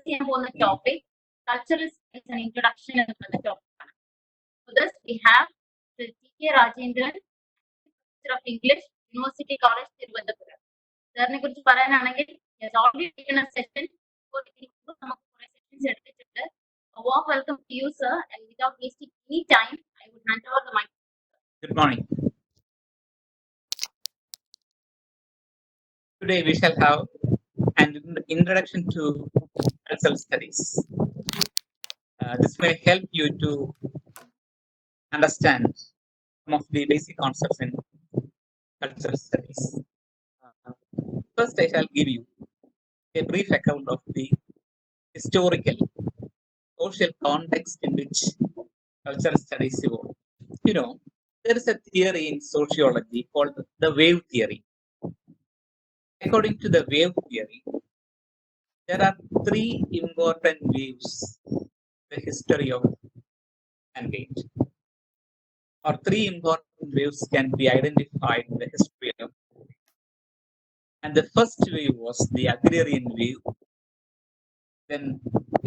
topic, cultural studies and introduction to the topic. For this, we have the 𝐂𝐬𝐬𝐸𝐿, Professor of English, University College, Tiruvandhuram. Sir, കുറിച്ച് പറയാനാണെങ്കിൽ he has already taken a session. Warm welcome to you, sir. And without wasting any time, I would hand over the mic. Good morning. Today we shall have an introduction to cultural studies. This may help you to understand some of the basic concepts in cultural studies. First, I shall give you a brief account of the historical, social context in which cultural studies evolved. You know, there is a theory in sociology called the wave theory. According to the wave theory, there are three important waves in the history of mankind, or three important waves can be identified in the history of. And the first wave was the agrarian wave, then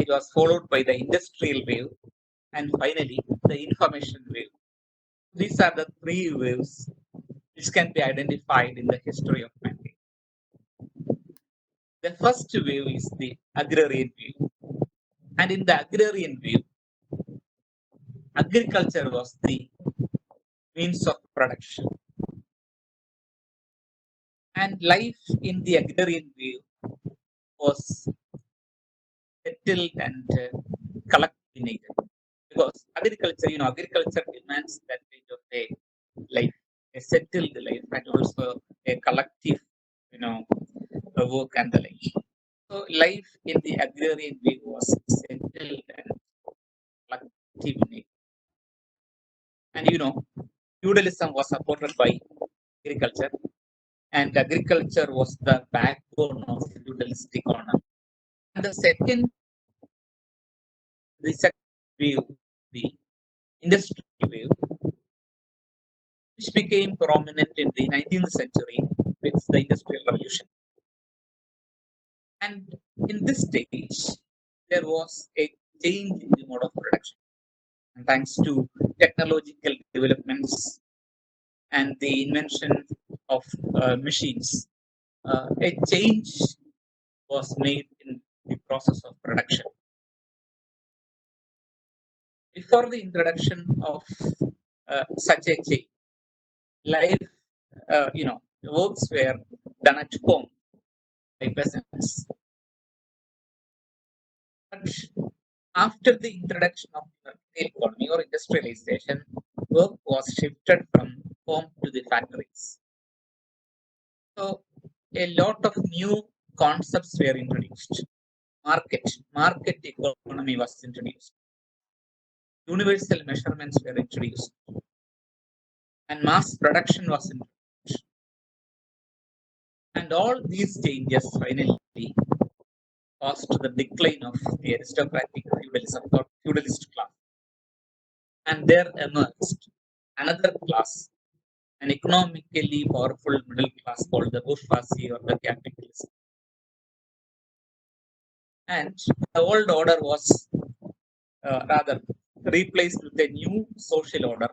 it was followed by the industrial wave, and finally the information wave. These are the three waves which can be identified in the history of mankind. The first wave is the agrarian wave, and in the agrarian wave, agriculture was the means of production, and life in the agrarian wave was settled and collected, because agriculture demands that kind of a life, a settled life, and also a collective work and the like. So life in the agrarian wave was settled and collective in nature. And feudalism was supported by agriculture, and agriculture was the backbone of feudalist economy. And the second wave, the industrial wave, which became prominent in the 19th century with the Industrial Revolution. And in this stage, there was a change in the mode of production. And thanks to technological developments and the invention of machines, a change was made in the process of production. Before the introduction of such a change, life, works were done at home by peasants. But after the introduction of the economy or industrialization, work was shifted from home to the factories. So a lot of new concepts were introduced. Market economy was introduced. Universal measurements were introduced. And mass production was introduced. And all these changes finally caused the decline of the aristocratic feudalism or feudalist class. And there emerged another class, an economically powerful middle class called the bourgeoisie or the capitalist. And the old order was rather replaced with a new social order.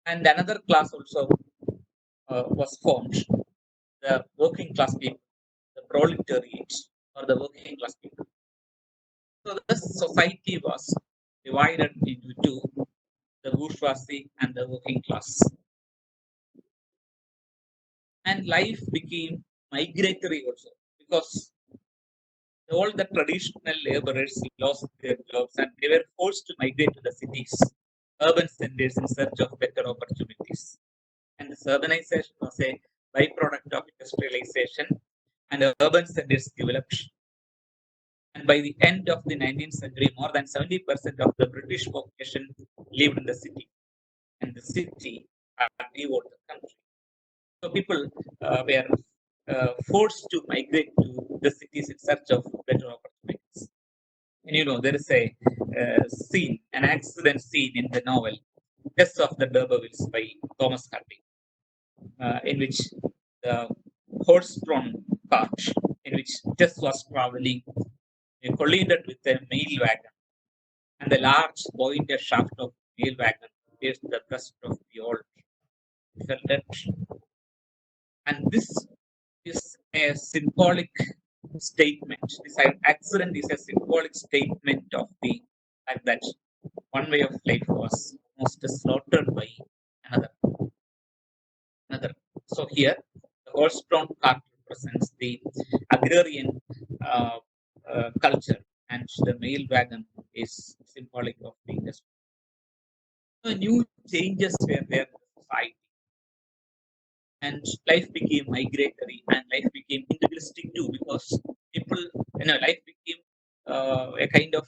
And another class also was formed, the working class people, the proletariat or the working class people. So this society was divided into two, the bourgeoisie and the working class. And life became migratory also, because all the traditional laborers lost their jobs and they were forced to migrate to the cities, urban centers in search of better opportunities. And this urbanization was a byproduct of industrialization, and urban centers developed. And by the end of the 19th century, more than 70% of the British population lived in the city, and the city devoured the country. So people were forced to migrate to the cities in search of better opportunities. And there is a scene, an accident scene in the novel Death of the D'Urbervilles by Thomas Hardy, in which the horse-drawn cart in which Death was traveling collided with a mail wagon, and the large pointed shaft of mail wagon pierced the breast of the old. He fell dead. And this is a symbolic statement. This accident is a symbolic statement of the fact that one way of life was almost slaughtered by another. So here, the horse-drawn cart represents the agrarian uh, culture, and the mail wagon is symbolic of the industry. So new changes were there in the society, and life became migratory, and life became individualistic too, because people, life became a kind of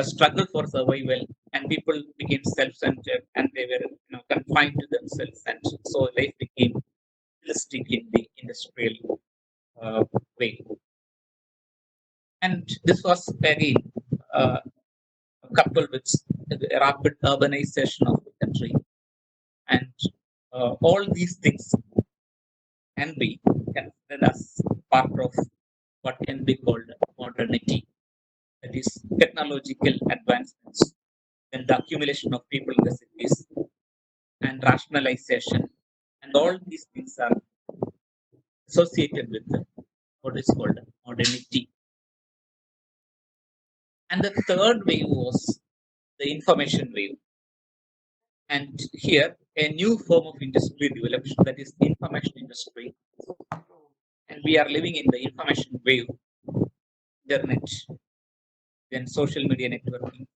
struggle for survival, and people became self-centered, and they were confined to themselves, and so life became individualistic in the industrial way. And this was again uh, coupled with the rapid urbanization of the country, and all these things can be considered as part of what can be called modernity. That is technological advancements, then the accumulation of people in the cities, and rationalization, and all these things are associated with what is called modernity. And the third wave was the information wave. And here, a new form of industry developed, that is the information industry. And we are living in the information wave, internet, then social media networking,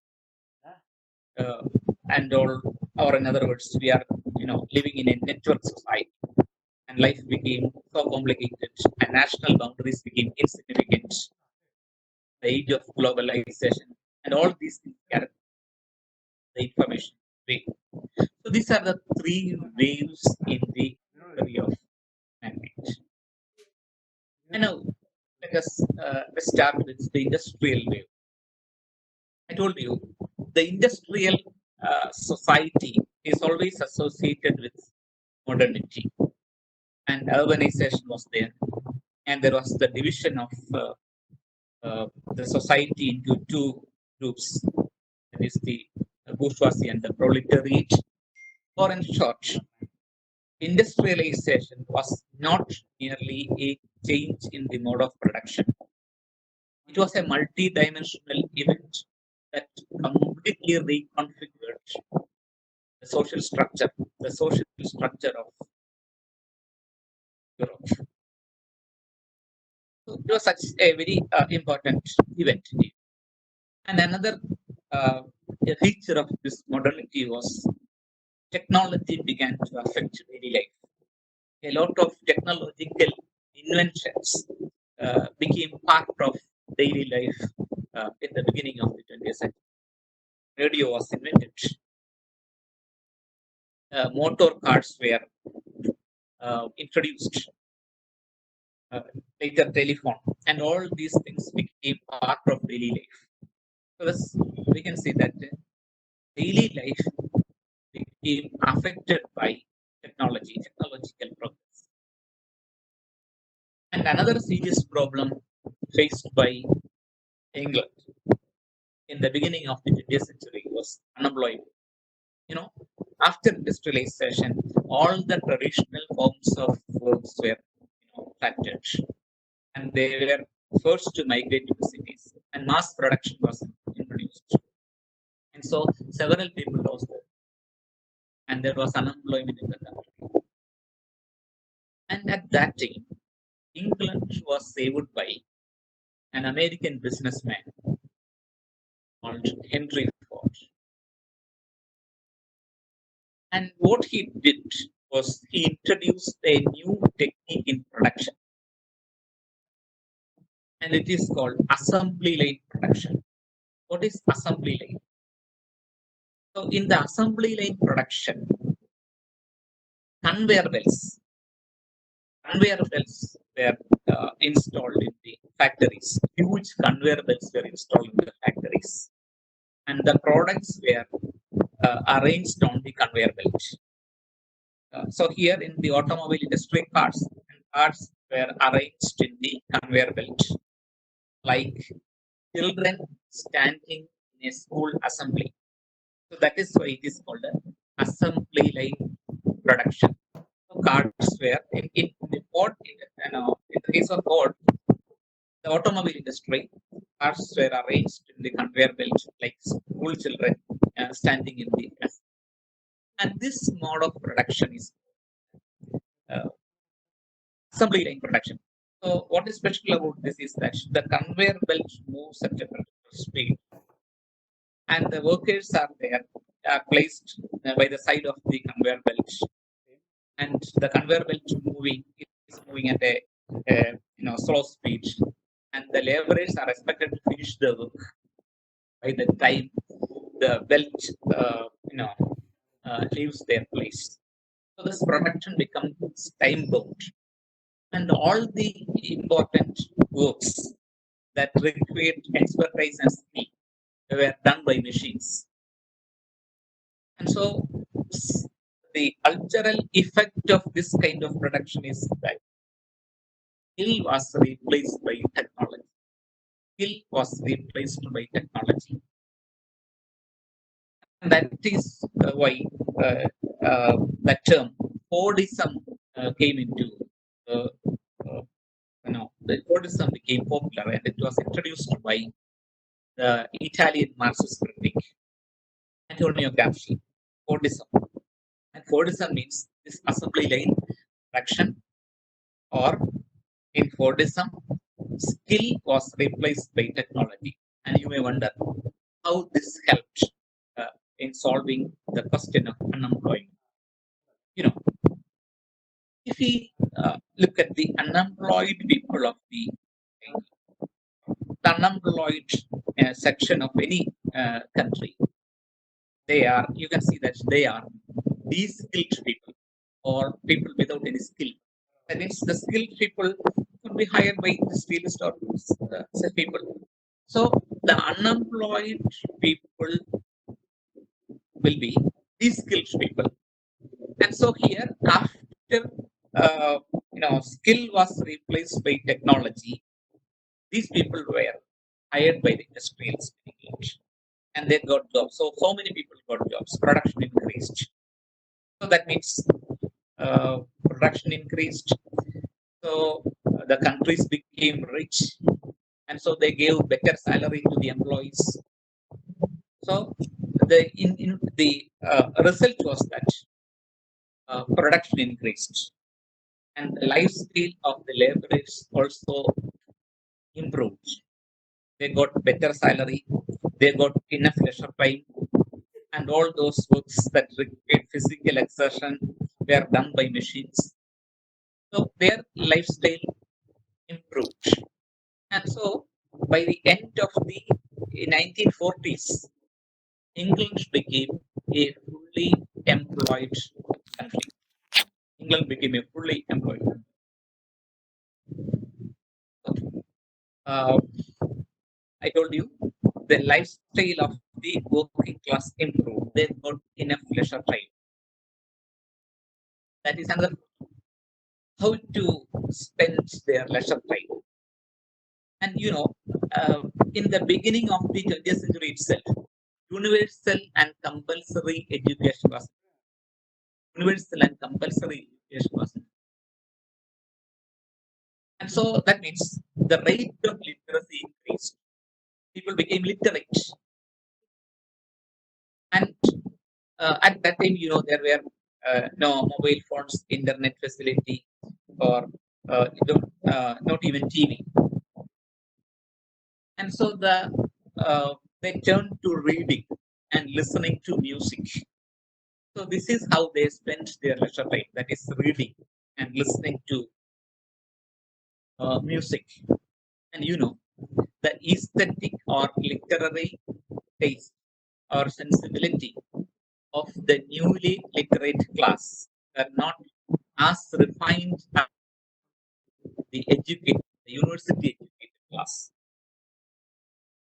uh, and all, or in other words, we are living in a network society, and life became so complicated, and national boundaries became insignificant. The age of globalization, and all these things carry the information wave. So these are the three waves in the theory of management. And now let's start with the industrial wave. I told you the industrial society is always associated with modernity, and urbanization was there, and there was the division of the society into two groups, that is the bourgeoisie and the proletariat. Or in short, industrialization was not merely a change in the mode of production. It was a multi-dimensional event that completely reconfigured the social structure of Europe. So it was such a very important event. And another uh, feature of this modernity was technology began to affect daily life. A lot of technological inventions became part of daily life in the beginning of the 20th century. Radio was invented, motor cars were introduced, uh, later telephone, and all these things became part of daily life. So thus, we can see that daily life became affected by technological progress. And another serious problem faced by England in the beginning of the 20th century was unemployment. You know, after industrialization, all the traditional forms of works were flattened, and they were forced to migrate to the cities, and mass production was introduced. And so several people lost their, and there was unemployment in the country. And at that time, England was saved by an American businessman called Henry Ford. And what he did was he introduced a new technique in production, and it is called assembly line production. What is assembly line? So, in the assembly line production, conveyor belts, conveyor belts were installed in the factories. Huge conveyor belts were installed in the factories, and the products were arranged on the conveyor belt. So here in the automobile industry, cars were arranged in the conveyor belt, like children standing in a school assembly. So that is why it is called an assembly line production. So cards were in the Ford, in the case of Ford, the automobile industry, cars were arranged in the conveyor belt like school children standing in the class. And this mode of production is uh, assembly line production. So what is special about this is that the conveyor belt moves at a particular speed, and the workers are there, are placed by the side of the conveyor belt, and the conveyor belt is moving at a slow speed, and the laborers are expected to finish the work by the time the belt leaves their place. So this production becomes time bound, and all the important works that required expertise and skill were done by machines. And so the cultural effect of this kind of production is that skill was replaced by technology. Skill was replaced by technology. And that is why uh, that term Fordism came into uh, uh, the Fordism became popular, and it was introduced by the Italian Marxist critic Antonio Gramsci. Fordism, and Fordism means this assembly line production, or in Fordism, skill was replaced by technology. And you may wonder how this helped in solving the question of unemployment. You know, if we look at the unemployed people of the unemployed section of any country, they are, you can see that they are de-skilled people or people without any skill. That means the skilled people could be hired by the skilled or such people. So the unemployed people will be these skilled people. And so here, after skill was replaced by technology, these people were hired by the industrial spinning, and they got jobs. So many people got jobs. Production increased. So that means production increased. So the countries became rich, and so they gave better salary to the employees. So the result was that production increased, and the lifestyle of the laborers also improved. They got better salary, they got enough leisure time, and all those works that required physical exertion were done by machines. So their lifestyle improved. And so by the end of the 1940s, England became a fully employed country. England became a fully employed country. Uh, I told you the lifestyle of the working class improved. They got enough leisure time. That is another how to spend their leisure time. And in the beginning of the 20th century itself, universal and compulsory education was universal and compulsory education was. And so that means the rate of literacy increased. People became literate. And at that time, there were no mobile phones, internet facility, or not even TV. And so they turned to reading and listening to music. So this is how they spent their leisure time. That is reading and listening to music. And the aesthetic or literary taste or sensibility of the newly literate class are not as refined as the university educated class.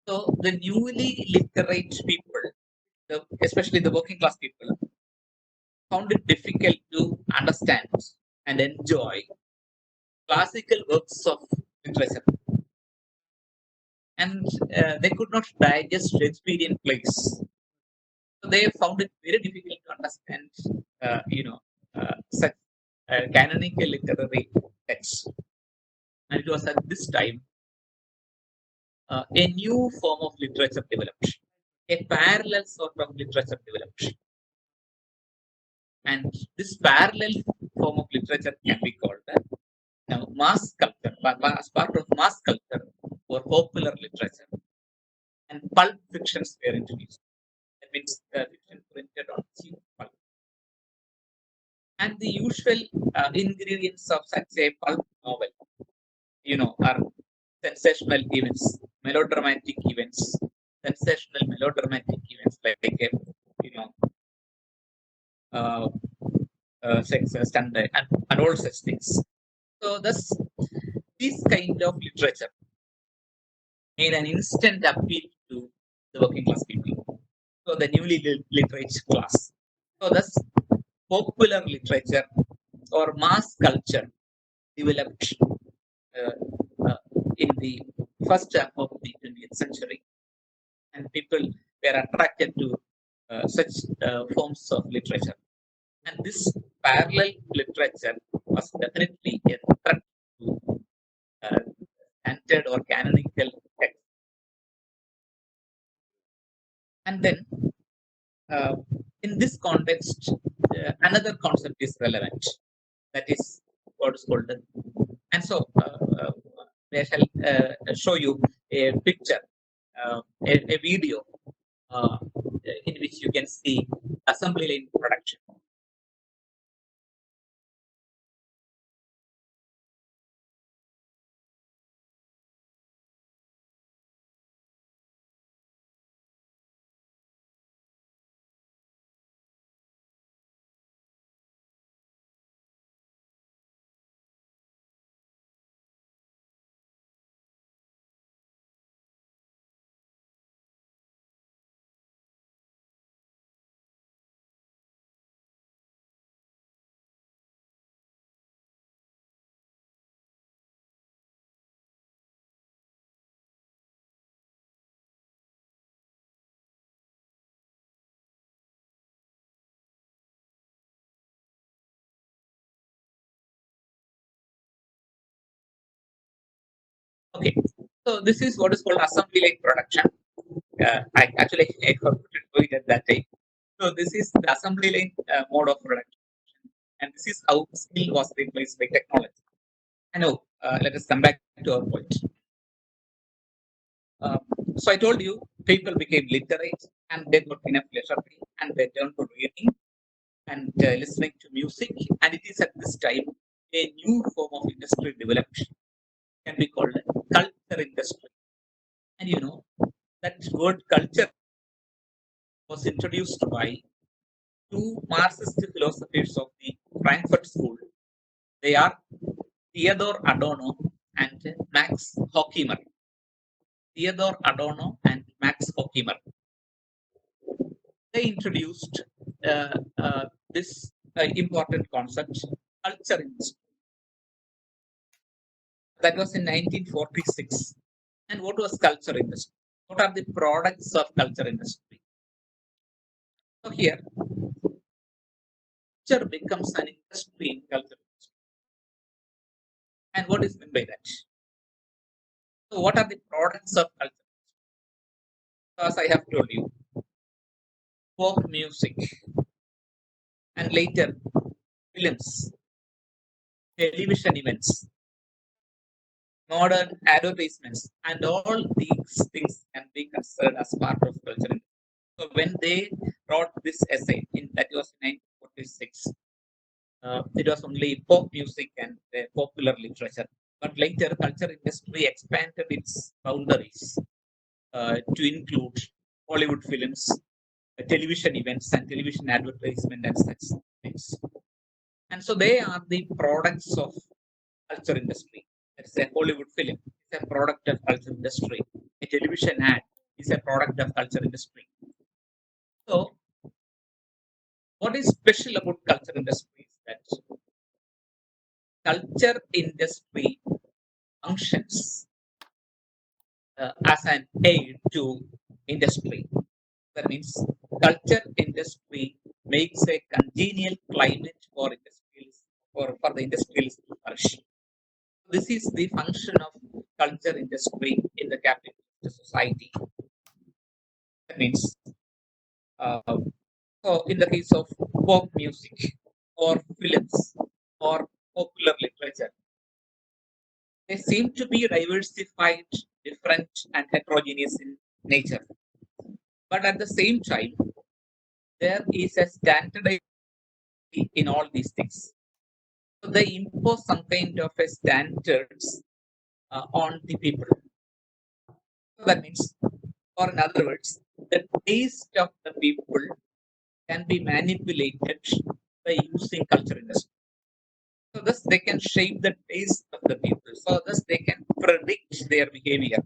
So the newly literate people, especially the working class people, found it difficult to understand and enjoy classical works of literature. and they could not digest Shakespearean plays. So they found it very difficult to understand, such canonical literary texts. And it was at this time a new form of literature developed, a parallel sort of literature developed. And this parallel form of literature can be called now mass culture, as part of mass culture or popular literature. And pulp fictions were introduced. That means fiction printed on cheap pulp. And the usual ingredients of such a pulp novel, are sensational events, melodramatic events, sensational melodramatic events like you know, uh, sex, stunt, and all such things. So thus, this kind of literature made an instant appeal to the working class people. So the newly literate class. So thus, popular literature or mass culture developed uh, uh, in the first half of the 20th century, and people were attracted to such forms of literature. And this parallel literature was definitely a threat to uh, standard or canonical text. And then, uh, in this context, another concept is relevant. That is what is called. And so, I shall show you a picture, a video uh, in which you can see assembly line production. Okay, so this is what is called assembly line production. I forgot to do it at that time. So this is the assembly line mode of production, and this is how skill was replaced by technology. I know. Let us come back to our point. Uh, so I told you, people became literate, and they got enough leisure time, and they turned to reading and listening to music. And it is at this time a new form of industry developed, can be called culture industry. And that word culture was introduced by two Marxist philosophers of the Frankfurt School. They are Theodor Adorno and Max Horkheimer. Theodor Adorno and Max Horkheimer. They introduced this important concept, culture industry. That was in 1946. And what was culture industry? What are the products of culture industry? So here, culture becomes an industry in culture industry. And what is meant by that? So what are the products of culture? So as I have told you, folk music, and later films, television events, modern advertisements, and all these things can be considered as part of culture. So when they wrote this essay, that was in 1946, it was only pop music and popular literature. But later, culture industry expanded its boundaries to include Hollywood films, television events, and television advertisement and such things. And so they are the products of culture industry. It's a Hollywood film. It's a product of culture industry. A television ad is a product of culture industry. So what is special about culture industry is that culture industry functions as an aid to industry. That means culture industry makes a congenial climate for industrials for the industrials to flourish. This is the function of culture industry in the capitalist society. That means, uh, so in the case of pop music or films or popular literature, they seem to be diversified, different, and heterogeneous in nature. But at the same time, there is a standardization in all these things. So they impose some kind of a standards on the people. So that means, or in other words, the taste of the people can be manipulated by using culture industry. So thus they can shape the taste of the people. So thus they can predict their behavior.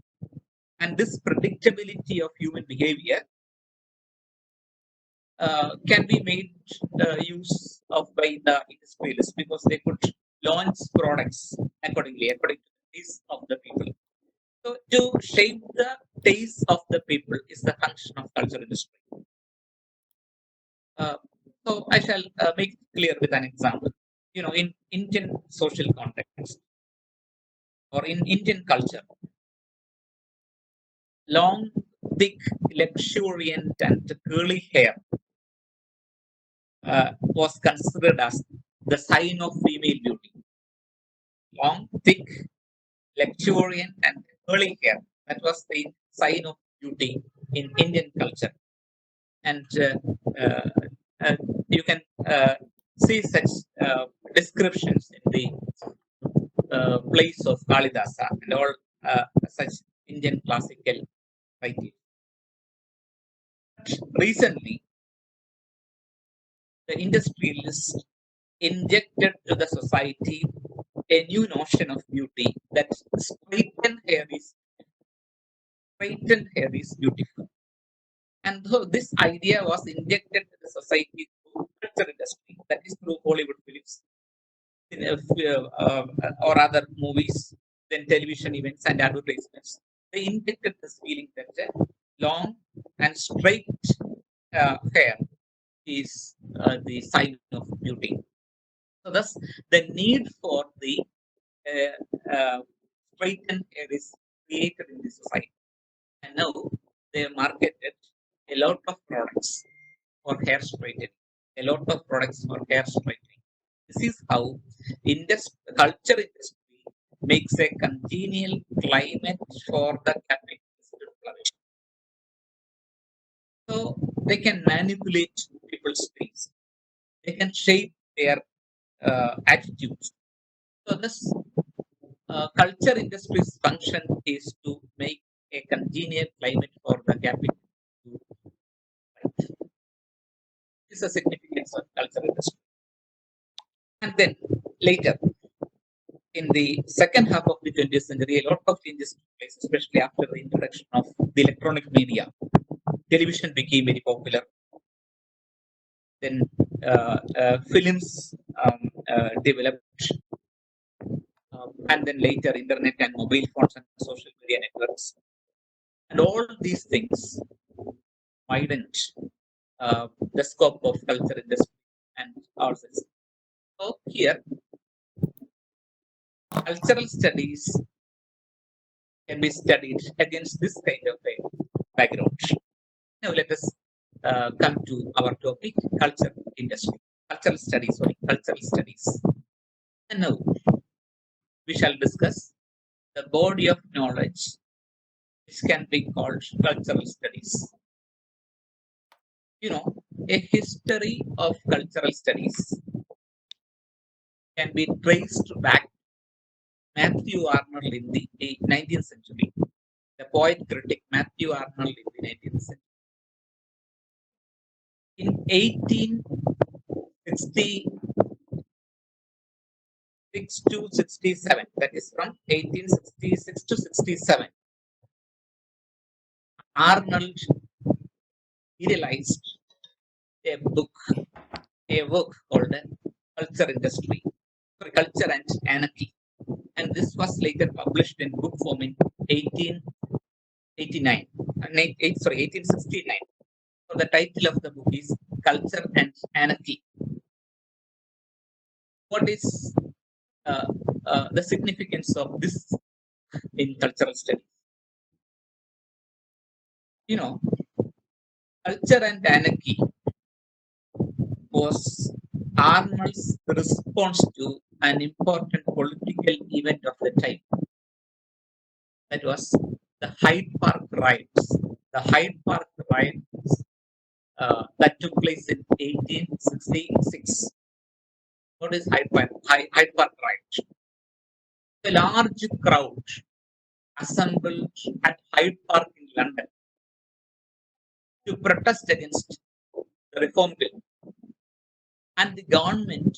And this predictability of human behavior can be made use of by the industrialists because they could launch products accordingly, according to the taste of the people. So to shape the taste of the people is the function of culture industry. Uh, so I shall make it clear with an example. In Indian social context or in Indian culture, long, thick, luxuriant, and curly hair was considered as the sign of female beauty. Long, thick, luxuriant, and curly hair. That was the sign of beauty in Indian culture. And uh, uh, you can see such descriptions in the plays of Kalidasa and all such Indian classical writing. Recently, the industrialists injected to the society a new notion of beauty that straightened hair is beautiful. And though this idea was injected to the society through culture industry, that is through Hollywood films, or other movies, then television events and advertisements, they injected this feeling that long and straight hair is the sign of beauty. So thus, the need for the straightened hair is created in the society. And now they have marketed a lot of products for hair straightening, a lot of products for hair straightening. This is how culture industry makes a congenial climate for the capitalist to flourish. So they can manipulate people's taste. They can shape their attitudes. So this culture industry's function is to make a congenial climate for the capital to thrive. This is the significance of culture industry. And then later, in the second half of the 20th century, a lot of changes took place, especially after the introduction of the electronic media. Television became very popular. Then films developed, and then later internet and mobile phones and social media networks. And all these things widened the scope of culture industry and ourselves. So here, cultural studies can be studied against this kind of a background. Now let us come to our topic, culture industry, cultural studies. And now we shall discuss the body of knowledge which can be called cultural studies. A history of cultural studies can be traced back to Matthew Arnold in the 19th century, the poet critic Matthew Arnold in the 19th century. In 1866 to 67, that is from 1866 to 67, Arnold realized a work called Culture Industry, Culture and Anarchy. And this was later published in book form in 1870. 1869. So the title of the book is Culture and Anarchy. What is uh, the significance of this in cultural studies? You know, Culture and Anarchy was Arnold's response to an important political event of the time. That was the Hyde Park riots. The Hyde Park riots that took place in 1866. What is Hyde Park riot? A large crowd assembled at Hyde Park in London to protest against the Reform Bill, and the government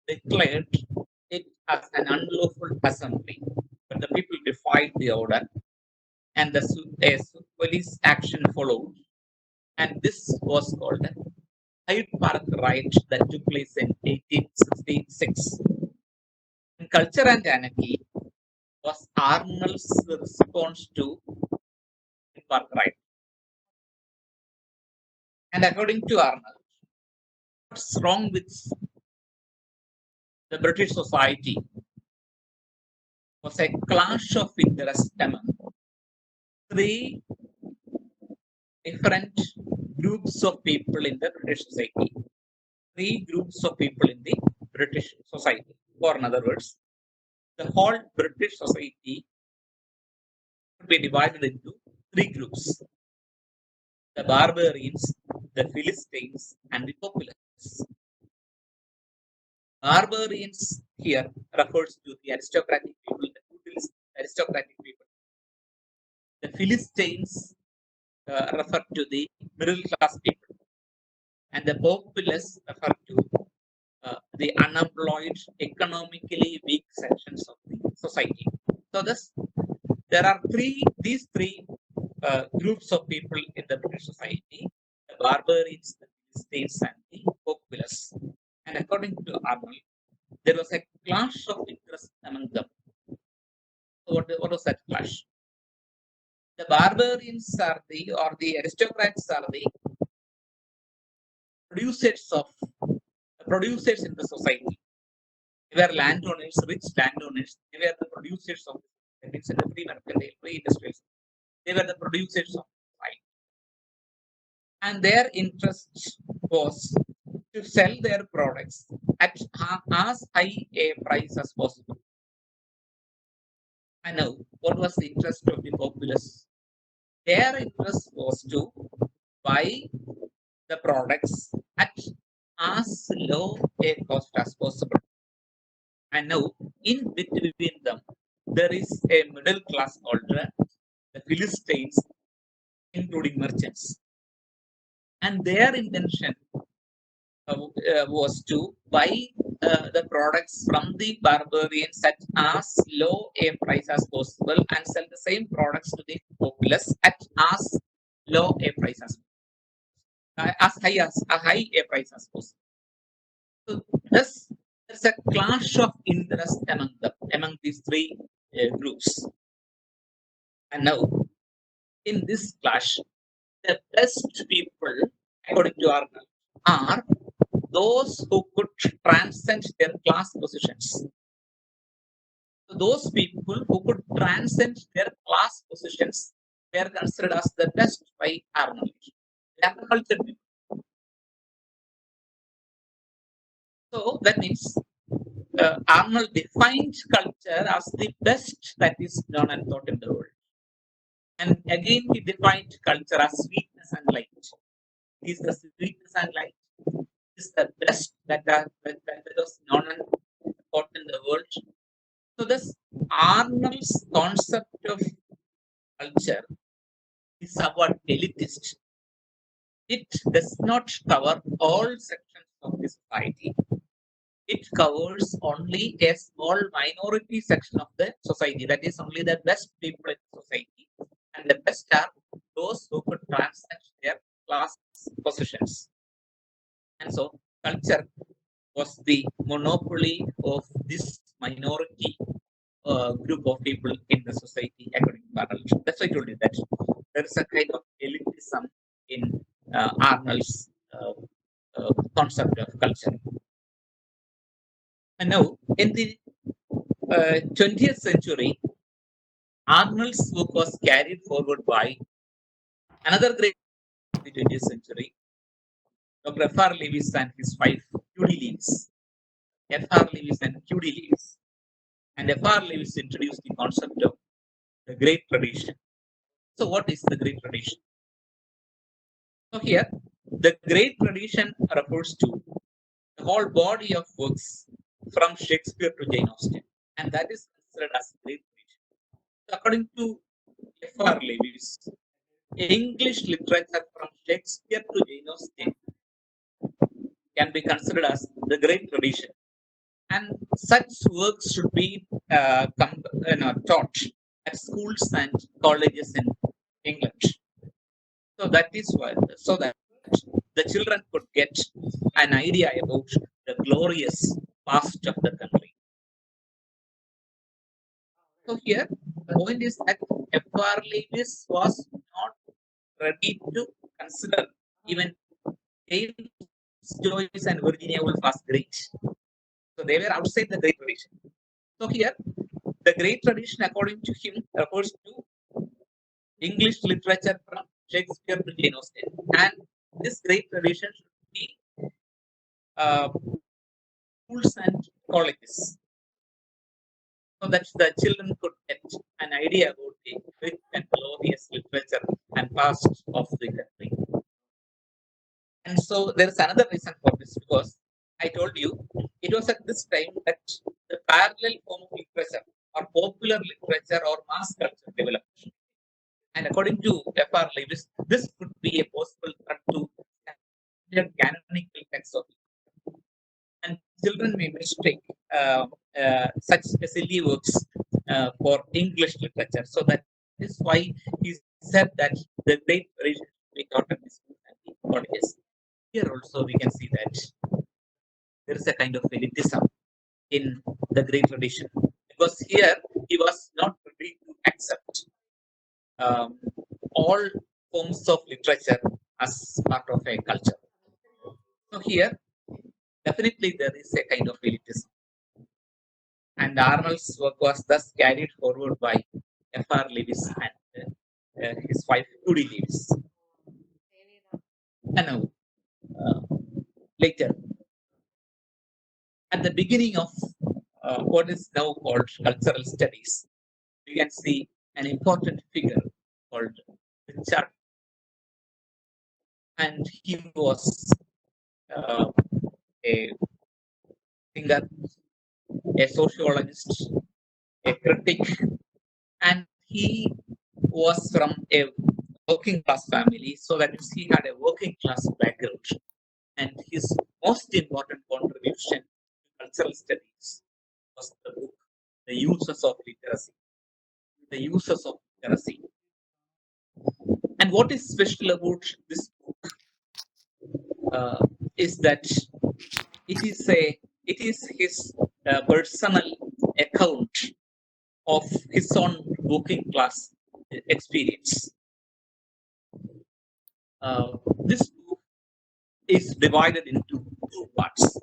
declared it as an unlawful assembly. But the people defied the order, and police action followed, and this was called the Hyde Park riot that took place in 1866. And Culture and Anarchy was Arnold's response to Hyde Park riot. And according to Arnold, what's wrong with the British society was a clash of interest among three different groups of people in the British society. Three groups of people in the British society. Or in other words, the whole British society could be divided into three groups: the barbarians, the Philistines, and the populace. Barbarians here refers to the aristocratic people, the feudalist aristocratic people. The Philistines refer to the middle class people, and the populace refer to the unemployed, economically weak sections of the society. So there are these three groups of people in the British society: the barbarians, the Philistines, and the populace. And according to Arnold, there was a clash of interest among them. So what was that clash? The barbarians or the aristocrats are the producers in the society. They were landowners, rich landowners. They were the producers of the society. In the pre-mercantile, pre-industrial. They were the producers of society. And their interest was to sell their products at as high a price as possible. I know what was the interest of the populace. Their interest was to buy the products at as low a cost as possible. And now, in between them, there is a middle class called the Philistines, including merchants. And their intention was to buy the products from the barbarians at as low a price as possible and sell the same products to the populace at as low a price as high a price as possible. So thus, there's a clash of interest among these three groups. And now, in this clash, the best people, according to Arnold, are those who could transcend their class positions. So those people who could transcend their class positions were considered as the best by Arnold. They are the cultured people. So that means Arnold defined culture as the best that is known and thought in the world. And again, he defined culture as sweetness and light. Is the sweetness and light is the best that was known and thought in the world. So this Arnold's concept of culture is somewhat elitist. It does not cover all sections of the society. It covers only a small minority section of the society. That is only the best people in the society. And the best are those who could transcend their class positions. And so culture was the monopoly of this minority group of people in the society according to Arnold. That's why I told you that there is a kind of elitism in Arnold's concept of culture. And now, in the 20th century, Arnold's work was carried forward by another great in the 20th century, Dr. F.R. Lewis and his wife, Q.D. Lewis. F.R. Lewis and Q.D. Lewis. And F.R. Lewis introduced the concept of the great tradition. So, what is the great tradition? So, here, the great tradition refers to the whole body of works from Shakespeare to Jane Austen, and that is considered as great tradition. So according to F.R. Lewis, English literature from Shakespeare to Jane Austen can be considered as the great tradition, and such works should be taught at schools and colleges in England. So that is why, so that the children could get an idea about the glorious past of the country. So here, the point is that F.R. Lewis was not ready to consider even James Joyce and Virginia Woolf as great. So they were outside the great tradition. So here, the great tradition, according to him, refers to English literature from Shakespeare to Jane Austen, and this great tradition should be schools and colleges, so that the children could get an idea about the rich and glorious literature and past of the country. And so there is another reason for this, because I told you it was at this time that the parallel form of literature or popular literature or mass culture developed. And according to F.R. Lewis, this could be a possible threat to canonical texts of literature. And children may mistake such silly works for English literature. So that is why he said that the great tradition should be taught in the schools and the colleges. Here also we can see that there is a kind of elitism in the great tradition, because here he was not ready to accept um, all forms of literature as part of a culture. So here definitely there is a kind of elitism, and Arnold's work was thus carried forward by F.R. Lewis and his wife Q.D. Lewis. And now later, at the beginning of what is now called cultural studies, we can see an important figure called Richard, and he was uh, a singer, a sociologist, a critic, and he was from a working class family, so that means he had a working class background, and his most important contribution to cultural studies was the book, The Uses of Literacy. The Uses of Literacy. And what is special about this book is that it is his personal account of his own working class experience. This book is divided into two parts.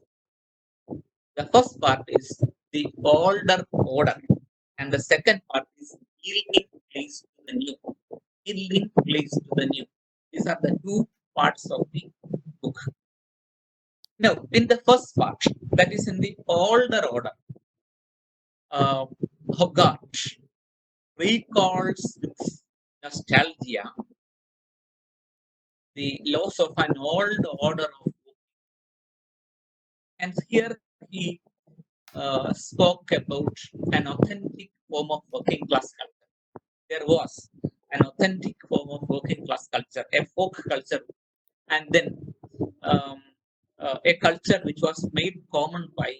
The first part is the older order, and the second part is yielding place to the new. Yielding place to the new. These are the two parts of the book. Now, in the first part, that is in the older order, Hogarth recalls with nostalgia the loss of an old order of book. And here he spoke about an authentic form of working class culture. There was an authentic form of working class culture, a folk culture, and then a culture which was made common by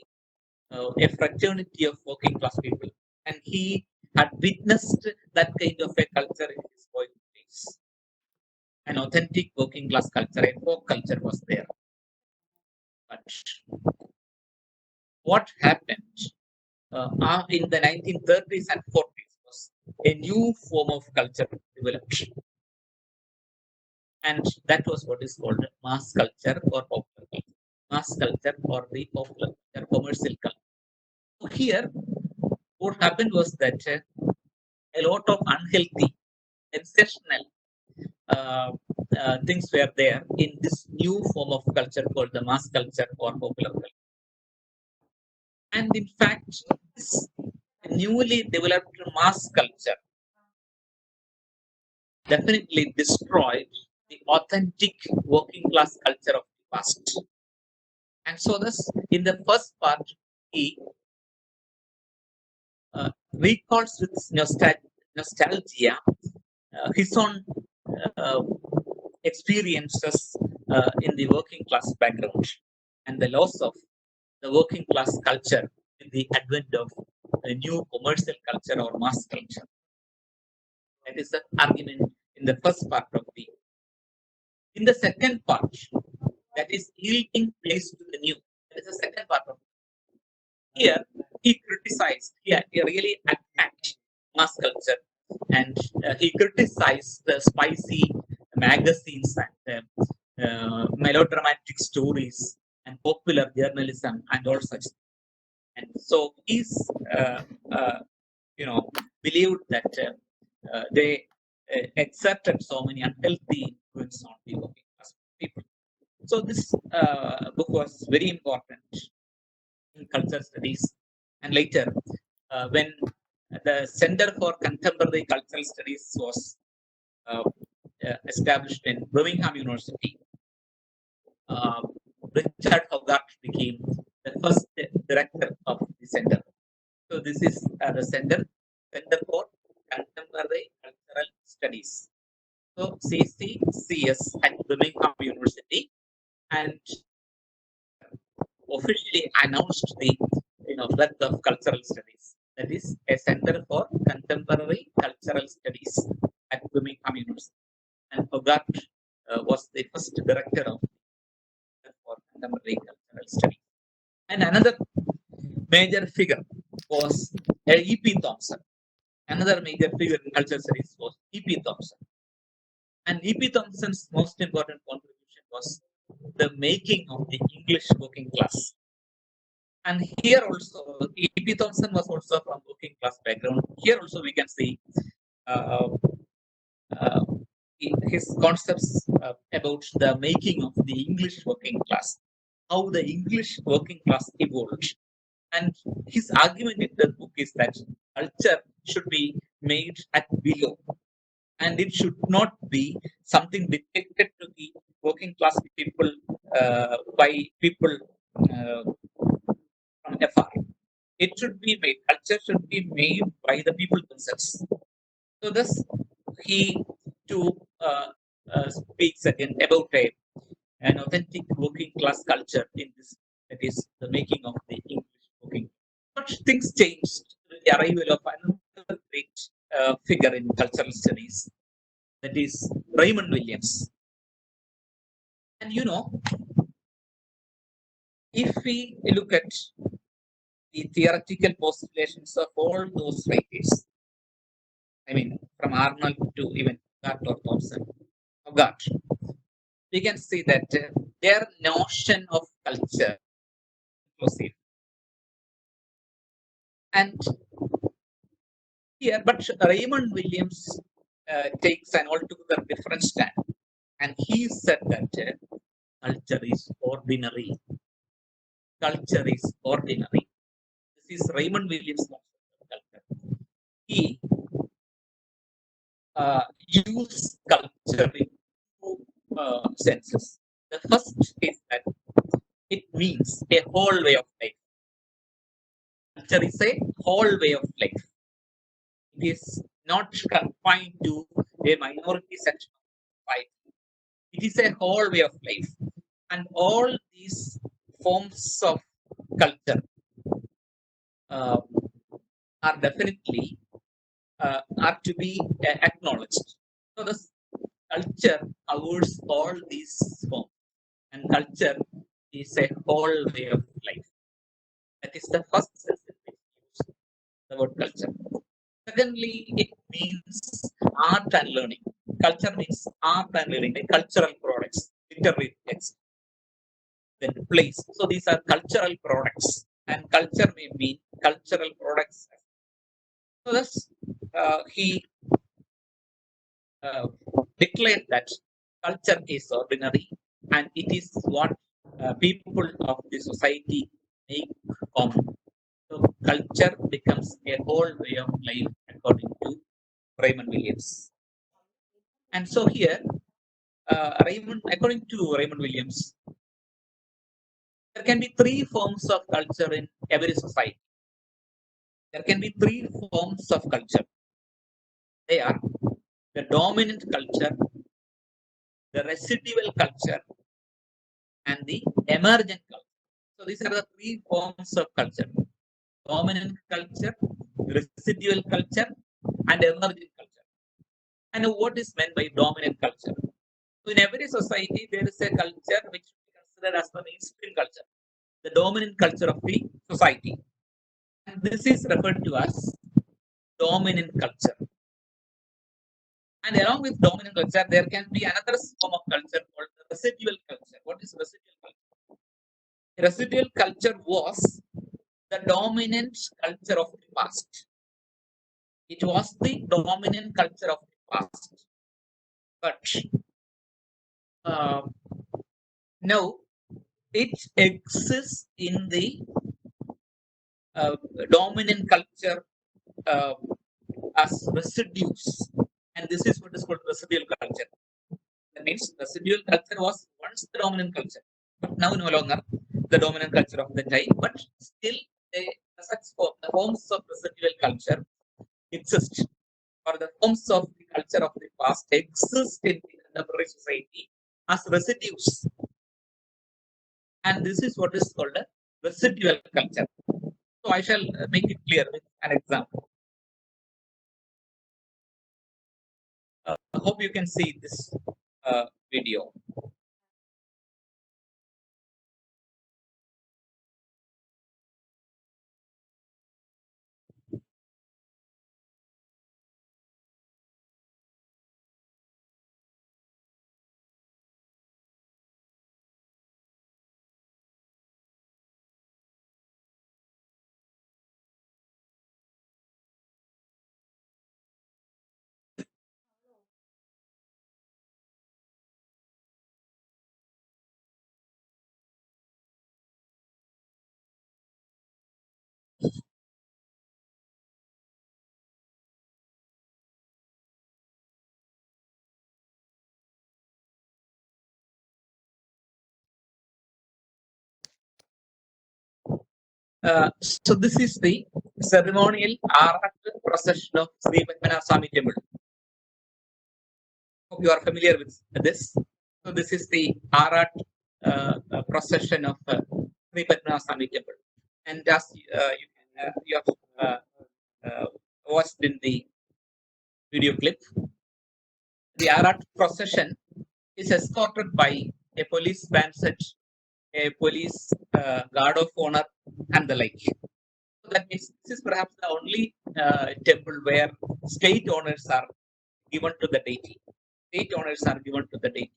a fraternity of working class people. And he had witnessed that kind of a culture in his boyhood days. An authentic working class culture, a folk culture was there. But what happened in the 1930s and 40s was a new form of culture developed. And that was what is called mass culture or popular culture. Mass culture or the popular culture, commercial culture. So here, what happened was that a lot of unhealthy, sensational uh, things were there in this new form of culture called the mass culture or popular culture. And in fact, this newly developed mass culture definitely destroyed the authentic working class culture of the past. And so, thus, in the first part, he recalls with nostalgia his own uh, experiences in the working class background and the loss of the working class culture in the advent of a new commercial culture or mass culture. That is the argument in the first part of the. In the second part, that is yielding place to the new. That is the second part of. Here, he criticized, he really attacked mass culture and he criticized the spicy magazines and melodramatic stories and popular journalism and all such. And so he's, uh, believed that they exerted so many unhealthy influence on the working class people. So this book was very important in culture studies. And later, when the Center for Contemporary Cultural Studies was uh, established in Birmingham University, uh, Richard Hogarth became the first director of the center. So this is the Center for Contemporary Cultural Studies. So CCCS at Birmingham University, and officially announced the birth of cultural studies. That is a Center for Contemporary Cultural Studies at Birmingham University. And Hogarth was the first director of for Contemporary Cultural Studies. And another major figure was E.P. Thompson. Another major figure in cultural studies was E.P. Thompson. And E.P. Thompson's most important contribution was the making of the English working class. And here also, E.P. Thompson was also from working class background. Here also we can see uh, uh, his concepts about the making of the English working class, how the English working class evolved. And his argument in the book is that culture should be made at below, and it should not be something dictated to the working class people by people from afar. It should be made, culture should be made by the people themselves. So thus he too speaks again about an authentic working class culture in this, that is the making of the English working. But things changed with the arrival of another great figure in cultural studies, that is Raymond Williams. And if we look at the theoretical postulations of all those writers, I mean, from Arnold to even Hogarth or Hogarth, we can see that their notion of culture inclusive. And here, but Raymond Williams takes an altogether different stand, and he said that culture is ordinary. Culture is ordinary. This is Raymond Williams' concept of culture. He use culture in two senses. The first is that it means a whole way of life. Culture is a whole way of life. It is not confined to a minority section of life. It is a whole way of life. And all these forms of culture uh, are definitely are to be acknowledged. So the culture covers all these forms, and culture is a whole way of life. That is the first sense in which the word culture. Secondly, it means art and learning. Culture means art and learning, like cultural products, literary text, then plays. So these are cultural products, and culture may mean cultural products. So thus, he uh, declared that culture is ordinary and it is what people of the society make common. So culture becomes a whole way of life according to Raymond Williams. And so here, according to Raymond Williams, there can be three forms of culture in every society. There can be three forms of culture. They are the dominant culture, the residual culture, and the emergent culture. So these are the three forms of culture: dominant culture, residual culture, and emergent culture. And what is meant by dominant culture? So in every society, there is a culture which we consider as the mainstream culture, the dominant culture of the society. And this is referred to as dominant culture. And along with dominant culture, there can be another form of culture called the residual culture. What is residual culture? Residual culture was the dominant culture of the past. It was the dominant culture of the past. But uh, now it exists in the dominant culture uh, as residues. And this is what is called residual culture. That means residual culture was once the dominant culture, but now no longer the dominant culture of the time, but still the forms of residual culture exist, or the forms of the culture of the past exist in the contemporary society as residues. And this is what is called a residual culture. So I shall make it clear with an example. I hope you can see this video. So this is the ceremonial art procession of Sri Padmanabha Swami Temple. Hope you are familiar with this. So this is the art procession of Sri Padmanabha Swami Temple. And as you have watched in the video clip, the art procession is escorted by a police band set, a police guard of honor, and the like. So that means this is perhaps the only temple where state honors are given to the deity. State honors are given to the deity.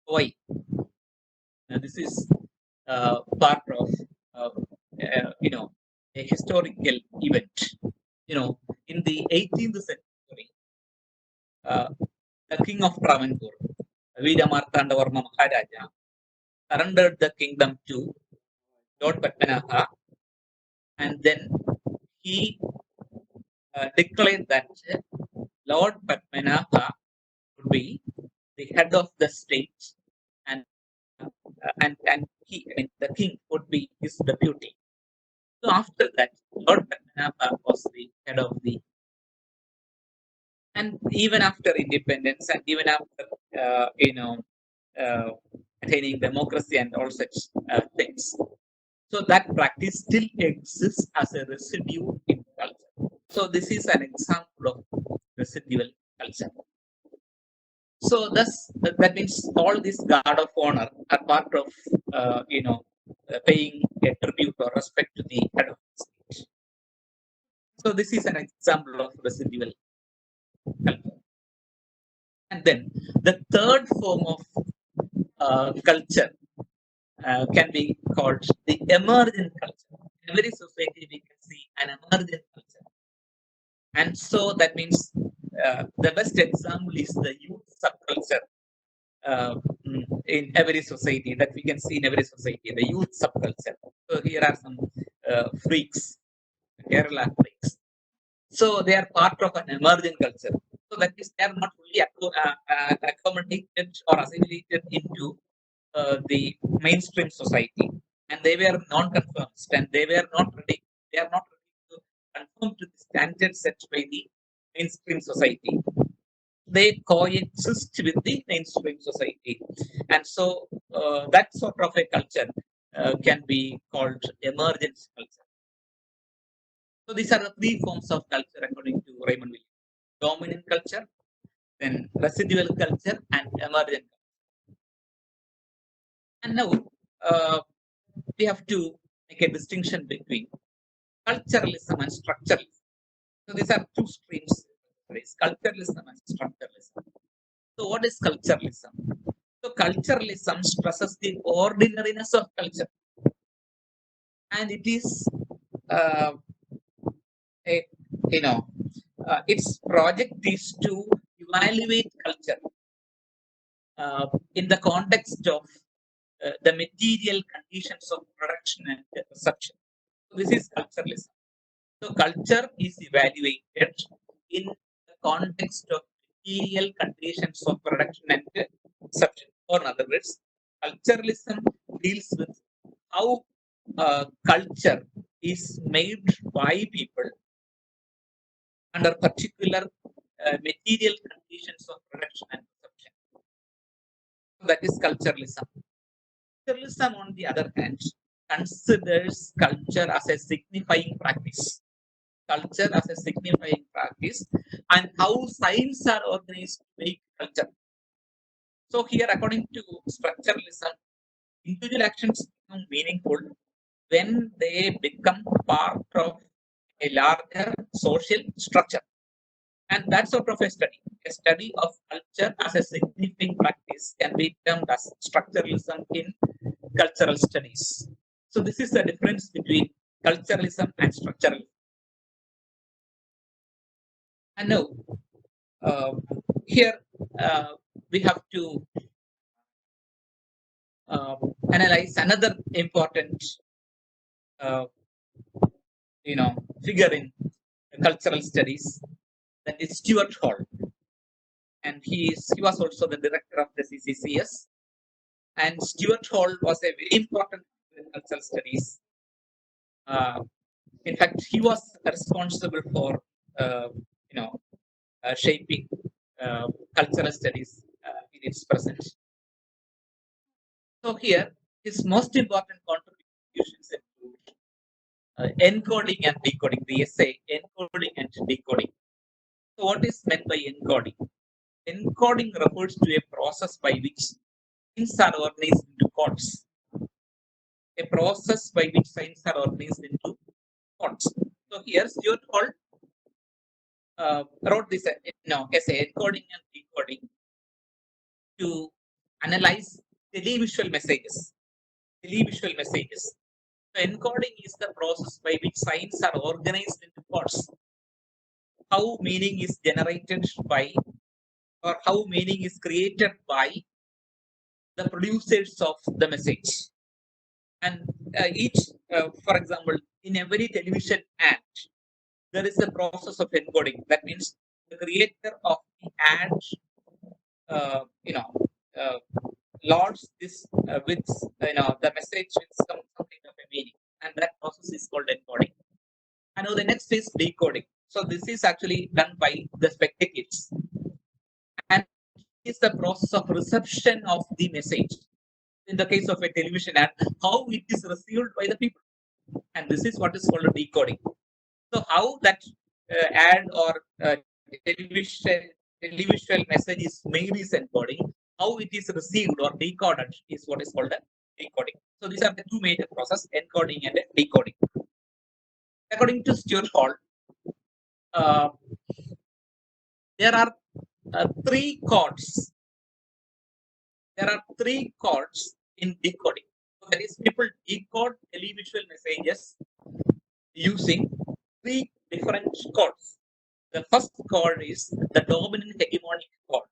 Why? This is part of a historical event. In the 18th century, uh, the king of Travancore, Veeramartandavarma Maharaja, surrendered the kingdom to Lord Padmanabha, and then he declared that Lord Padmanabha would be the head of the state, and the king would be his deputy. So after that, Lord Padmanabha was the head of the, and even after independence, and even after uh, attaining democracy and all such things. So that practice still exists as a residue in culture. So this is an example of residual culture. So thus, that means all these guard of honor are part of paying a tribute or respect to the head of the state. So this is an example of residual culture. And then the third form of culture can be called the emergent culture. In every society, we can see an emergent culture. And so that means the best example is the youth subculture uh, in every society that we can see in every society, the youth subculture. So here are some freaks, Kerala freaks. So they are part of an emerging culture. So that is, they are not fully accommodated or assimilated into the mainstream society, and they were non-conformist, and they were not ready. They are not ready to conform to the standards set by the mainstream society. They coexist with the mainstream society, and so that sort of a culture can be called emergent culture. So these are the three forms of culture according to Raymond Williams: dominant culture, then residual culture, and emergent. And now we have to make a distinction between culturalism and structuralism. So these are two streams: culturalism and structuralism. So what is culturalism? So culturalism stresses the ordinariness of culture, and it is uh, a, you know its project is to evaluate culture in the context of the material conditions of production and perception. So this is culturalism. So culture is evaluated in the context of material conditions of production and consumption. Or in other words, culturalism deals with how culture is made by people under particular material conditions of production and consumption. So that is culturalism. Culturalism, on the other hand, considers culture as a signifying practice. Culture as a signifying practice, and how signs are organized to make culture. So here, according to structuralism, individual actions become meaningful when they become part of a larger social structure. And that sort of a study of culture as a signifying practice, can be termed as structuralism in cultural studies. So this is the difference between culturalism and structuralism. And now, here we have to analyze another important, uh, figure in cultural studies, that is Stuart Hall, and he was also the director of the CCCS. And Stuart Hall was a very important in cultural studies. In fact, he was responsible for uh, you know shaping cultural studies in its present. So here, his most important contributions include encoding and decoding, the essay Encoding and Decoding. So what is meant by encoding? Encoding refers to a process by which things are organized into codes. A process by which signs are organized into codes. So here, Stuart Hall wrote this essay, Encoding and Decoding, to analyze televisual messages. Televisual messages. So encoding is the process by which signs are organized into codes. How meaning is generated by, or how meaning is created by the producers of the message. And for example, in every television ad, there is a process of encoding. That means the creator of the ad, uh, you know, uh, loads this with the message with something of a meaning, and that process is called encoding. I know the next is decoding. So this is actually done by the spectators, and is the process of reception of the message. In the case of a television ad, how it is received by the people, and this is what is called decoding. So how that ad or television message is made is encoding. How it is received or decoded is what is called decoding. So these are the two major processes: encoding and decoding. According to Stuart Hall, uh, there are three chords. There are three chords in decoding. So that is, people decode televisual messages using three different chords. The first chord is the dominant hegemonic chord,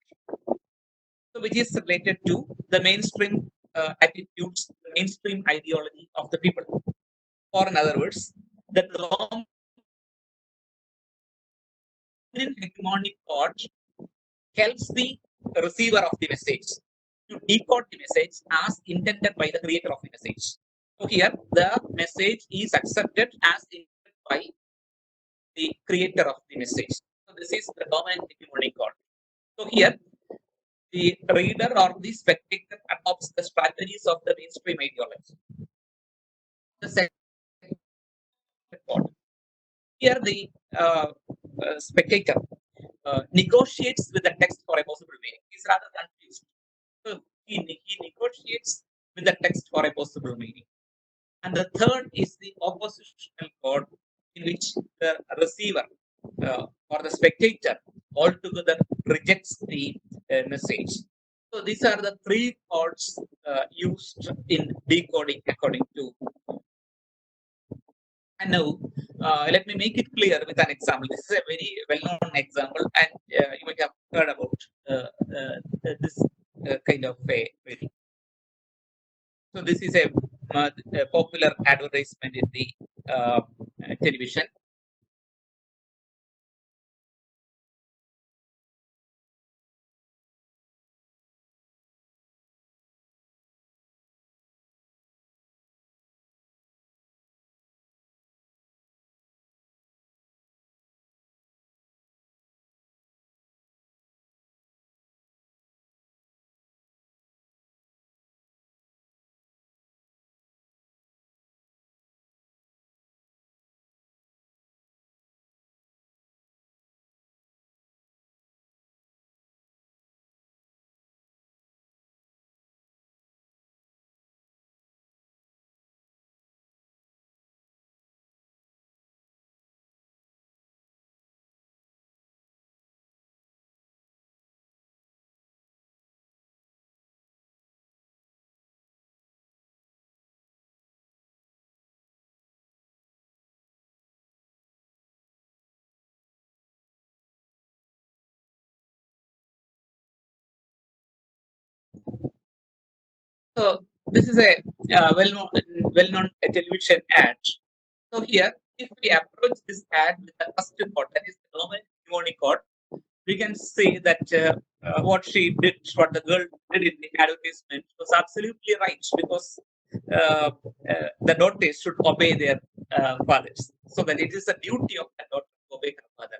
so which is related to the mainstream attitudes, the mainstream ideology of the people. Or in other words, the dominant hegemonic chord helps the receiver of the message to decode the message as intended by the creator of the message. So here the message is accepted as intended by the creator of the message. So this is the dominant hegemonic chord. So here the reader or the spectator adopts the strategies of the mainstream ideology. The second chord. Here the spectator negotiates with the text for a possible meaning. He's rather confused. So he negotiates with the text for a possible meaning. And the third is the oppositional chord, in which the receiver or the spectator altogether rejects the message. So these are the three chords used in decoding according to. And now, let me make it clear with an example. This is a very well-known example, and you might have heard about this kind of a reading. So this is a popular advertisement in the television. So this is a well-known television ad. So here, if we approach this ad with the first chord, that is the dominant hegemonic chord, we can say that what she did, what the girl did in the advertisement was absolutely right, because the daughters should obey their fathers. So that it is the duty of the daughter to obey her father.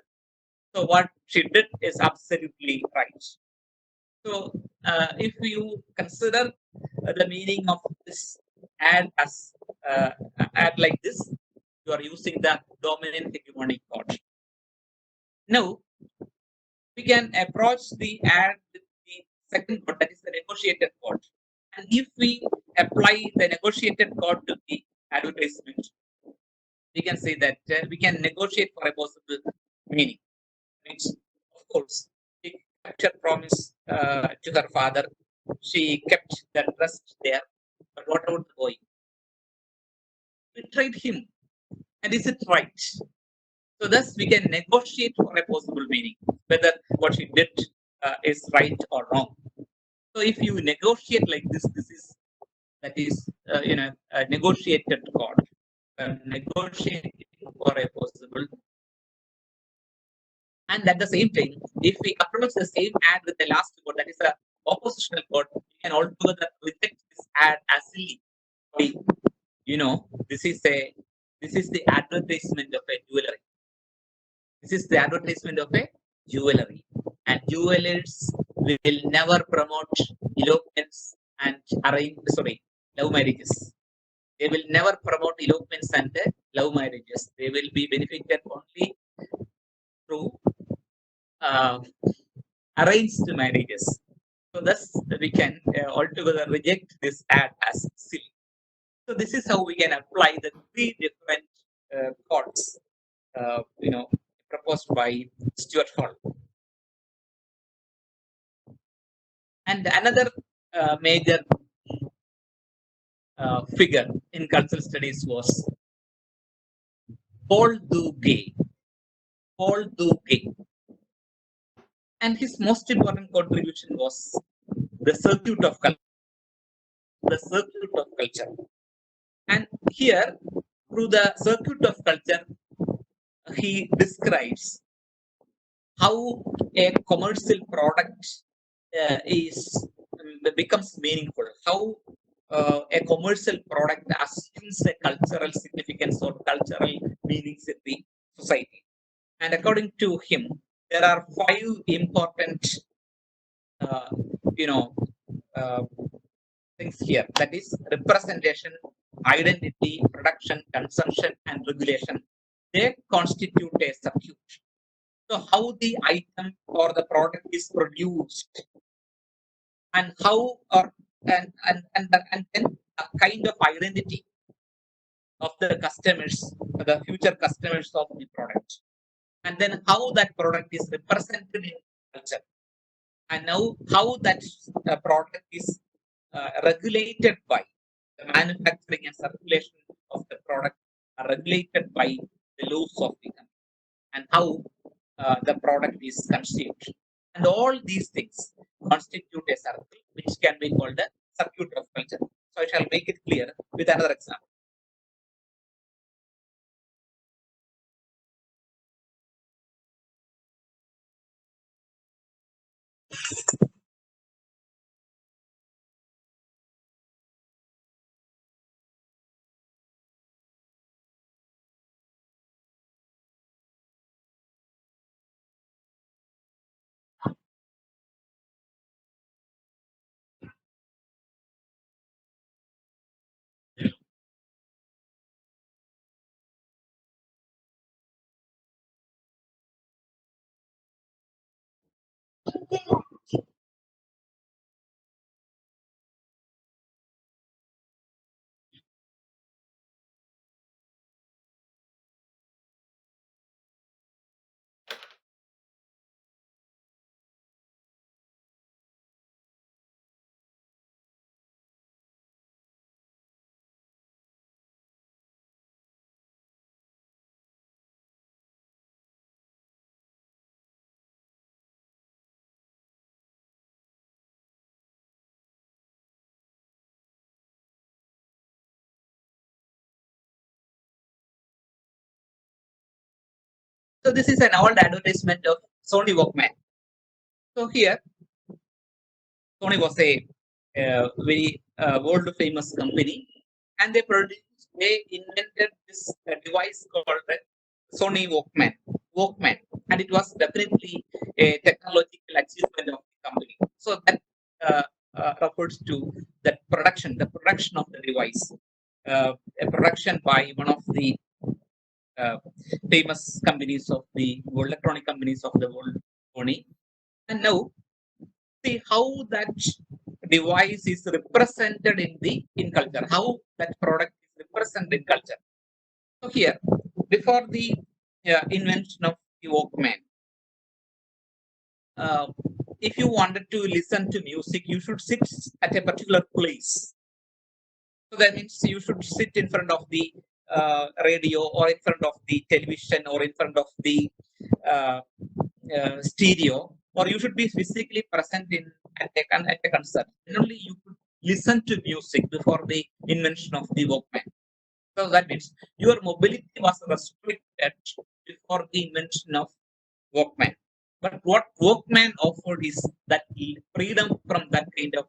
So what she did is absolutely right. So if you consider the meaning of this ad as ad like this, you are using the dominant hegemonic chord. Now we can approach the ad with the second chord, that is the negotiated chord. And if we apply the negotiated chord to the advertisement, we can say that we can negotiate for a possible meaning, which, of course, she kept her promise to her father. She kept the trust there. But what about the boy? Betrayed him. And is it right? So thus we can negotiate for a possible meaning, whether what she did is right or wrong. So if you negotiate like this, that is a negotiated chord, negotiating for a possible. And at the same time, if we approach the same ad with the last chord, that is a oppositional chord, we can altogether reject this ad as silly. This is the advertisement of a jewelry. This is the advertisement of a jewelry, and jewelers will never promote elopements and love marriages. They will never promote elopements and love marriages. They will be benefited only through uh, arranged marriages. So thus we can altogether reject this ad as silly. So this is how we can apply the three different chords, proposed by Stuart Hall. And another major figure in cultural studies was 𝐂𝐨𝐦𝐬𝐤. 𝐂𝐨𝐽𝐤. And his most important contribution was the circuit of culture. The circuit of culture. And here, through the circuit of culture, he describes how a commercial product becomes meaningful. How a commercial product assumes a cultural significance or cultural meanings in the society. And according to him, there are 5 important, uh, you know, uh, things here. That is representation, identity, production, consumption, and regulation. They constitute a circuit. So how the item or the product is produced, and how or and then a kind of identity of the customers, the future customers of the product, and then how that product is represented in culture, and now how that product is regulated by the manufacturing and circulation of the product are regulated by the laws of the country, and how the product is conceived. And all these things constitute a circle, which can be called a circuit of culture. So I shall make it clear with another example. So this is an old advertisement of Sony Walkman. So here, Sony was a very world famous company, and they invented this device called the Sony Walkman. Walkman, and it was definitely a technological achievement of the company. So that uh, refers to that the production of the device, a production by one of the uh, famous companies of the world, electronic companies of the world, Sony. And now see how that device is represented in culture, how that product is represented in culture. So here, before the invention of the Walkman, uh, if you wanted to listen to music, you should sit at a particular place. So that means you should sit in front of the radio, or in front of the television, or in front of the uh, stereo, or you should be physically present at a concert. And only you could listen to music before the invention of the Walkman. So that means your mobility was restricted before the invention of Walkman. But what Walkman offered is that freedom from that kind of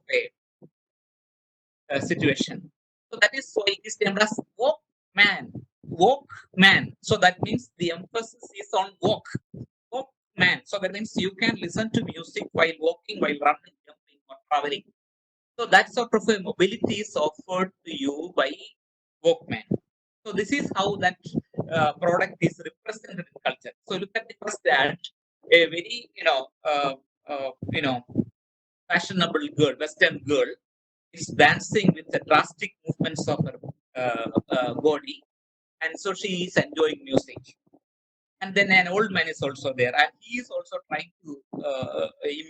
a situation. So that is why it is termed as Walkman. Walkman. So that means the emphasis is on Walkman. So that means you can listen to music while walking, while running, jumping, or traveling. So that sort of a mobility is offered to you by Walkman. So this is how that product is represented in culture. So look at the first ad, a very fashionable girl, Western girl, is dancing with the drastic movements of her body, and so she is enjoying music. and then an old man is also there, and he is also trying to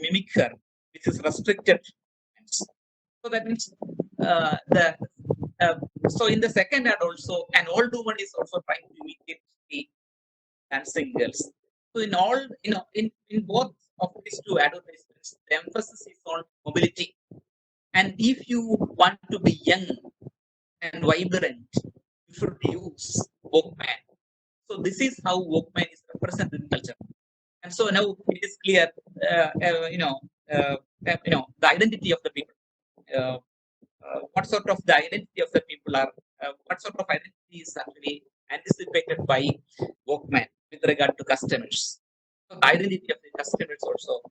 mimic her, which is restricted. So that means the uh, so in the second ad also, an old woman is also trying to imitate the dancing girls. So in all, in both of these two advertisements, the emphasis is on mobility. And if you want to be young and vibrant, you should use Walkman. So this is how Walkman is represented in culture. And so now it is clear, the identity of the people. What sort of the identity of the people are, what sort of identity is actually anticipated by Walkman with regard to customers. So the identity of the customers also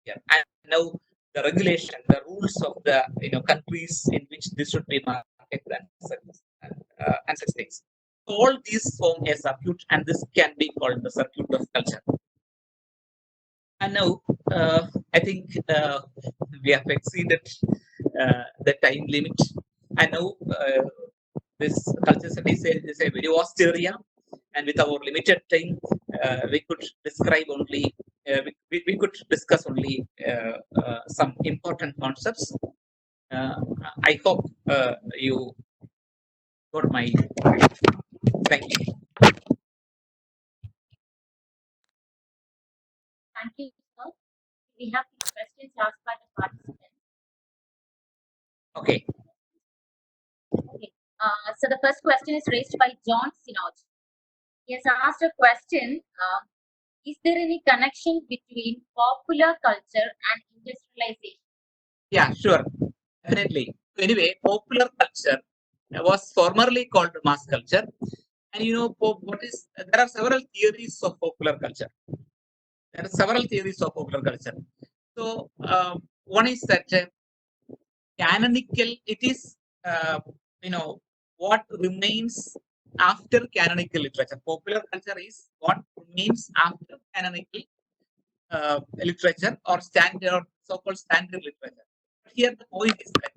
here. And now the regulation, the rules of the countries in which this should be marketed and such things. So all these form a circuit, and this can be called the circuit of culture. And now I think we have exceeded the time limit. I know this culture studies is a very vast area, and with our limited time, we could describe only, we could discuss only some important concepts. I hope you got my. Thank you. Thank you, sir. We have these questions asked by the participants. Okay. Okay. So the first question is raised by John Sinoj. He has asked a question. Is there any connection between popular culture and industrialization? Yeah, sure. Definitely. So anyway, popular culture was formerly called mass culture. And there are several theories of popular culture. There are several theories of popular culture. So one is that canonical, it is, what remains after canonical literature. Popular culture is what remains after canonical literature or standard, or so-called standard literature. But here the point is that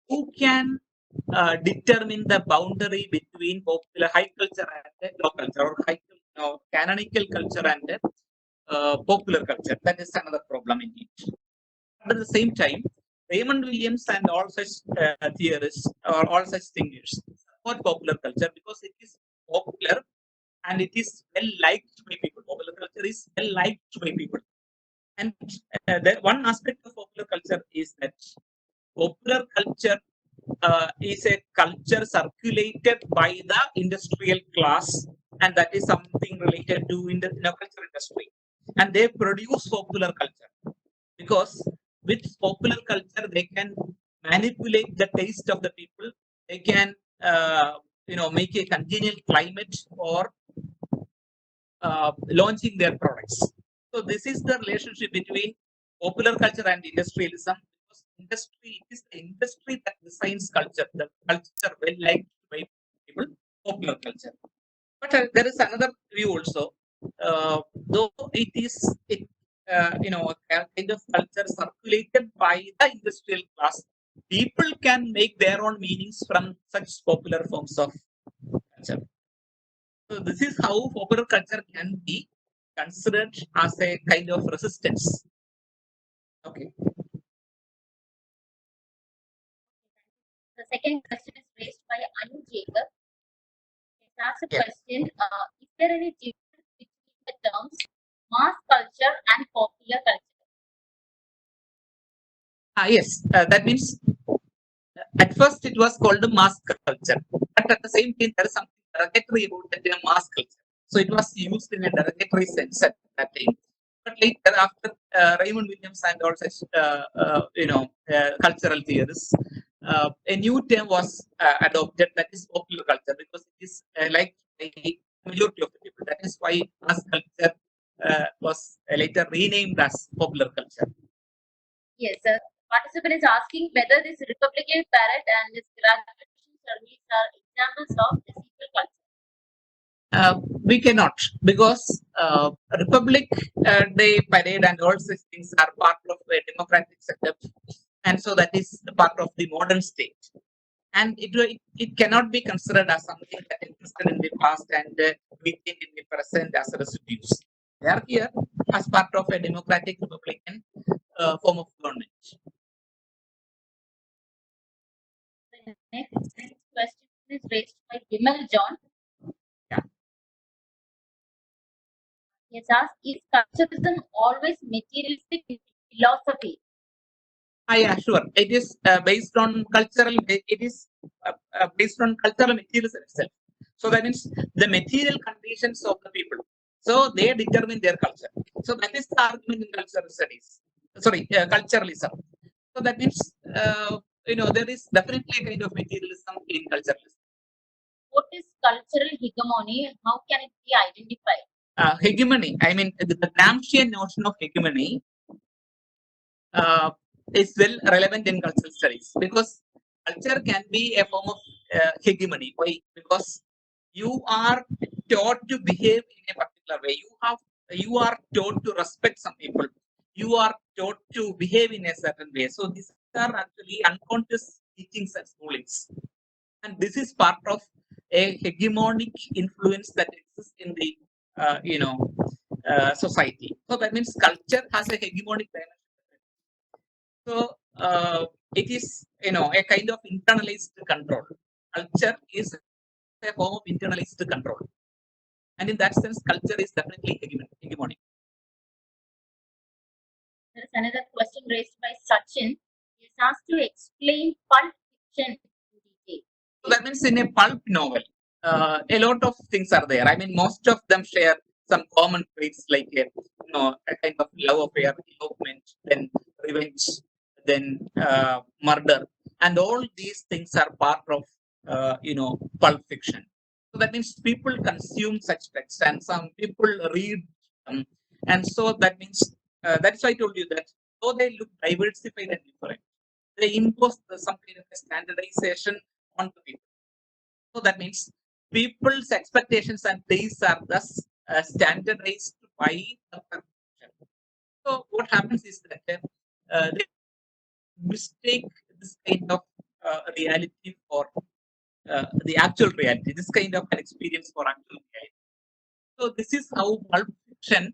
who can determine the boundary between popular high culture and low culture, or canonical culture and popular culture? That is another problem in it. But at the same time, Raymond Williams and all such theorists or all such thinkers support popular culture because it is popular and it is well liked by people. Popular culture is well liked by people. And one aspect of popular culture is that popular culture is a culture circulated by the industrial class, and that is something related to in the culture industry. And they produce popular culture because with popular culture they can manipulate the taste of the people. They can make a congenial climate for launching their products. So this is the relationship between popular culture and industrialism. Because industry, it is the industry that designs culture. The culture well liked by people, popular culture. But there is another view also. Though it is a kind of culture circulated by the industrial class, people can make their own meanings from such popular forms of culture. So this is how popular culture can be considered as a kind of resistance. Okay. The second question is raised by Anu Jacob. He asked a question. Is there any difference between the terms mass culture and popular culture? Yes, that means at first it was called mass culture, but at the same time there is something derogatory about the term mass culture. So it was used in a derogatory sense at that time. But later, after Raymond Williams and all such cultural theorists, a new term was adopted, that is popular culture, because it is liked by the majority of the people. That is why mass culture was later renamed as popular culture. Yes, sir. Participant is asking whether this Republican parade and this graduation service are examples of physical culture. We cannot, because Republic Day parade and all such things are part of a democratic setup, and so that is part of the modern state. and it cannot be considered as something that existed in the past and retained in the present as residues. They are here as part of a democratic republican form of government. The next question is raised by Vimal John. Yeah. He has asked, is culturalism always materialistic in philosophy? Yeah, sure. It is based on cultural. It is based on cultural materialism itself. So that means the material conditions of the people. So they determine their culture. So that is the argument in cultural studies. Sorry, culturalism. So that means there is definitely a kind of materialism in culturalism. What is cultural hegemony? How can it be identified? Hegemony. I mean, the Gramscian notion of hegemony is well relevant in cultural studies because culture can be a form of hegemony. Why? Because you are taught to behave in a particular way. You are taught to respect some people. You are taught to behave in a certain way. So these are actually unconscious teachings and schoolings, and this is part of a hegemonic influence that exists in the society. So that means culture has a hegemonic dimension. So it is a kind of internalized control. Culture is a form of internalized control, and in that sense, culture is definitely hegemonic. There is another question raised by Sachin. He is asked to explain pulp fiction in detail. So that means in a pulp novel, a lot of things are there. I mean, most of them share some common traits like a kind of love affair, elopement, then revenge, then murder, and all these things are part of pulp fiction. So that means people consume such text, and some people read them, and so that means that's why I told you that though they look diversified and different, they impose some kind of a standardization on the people. So that means people's expectations and tastes are thus standardized by the perception. So what happens is that they mistake this kind of reality for the actual reality, this kind of an experience for actual reality. So this is how pulp fiction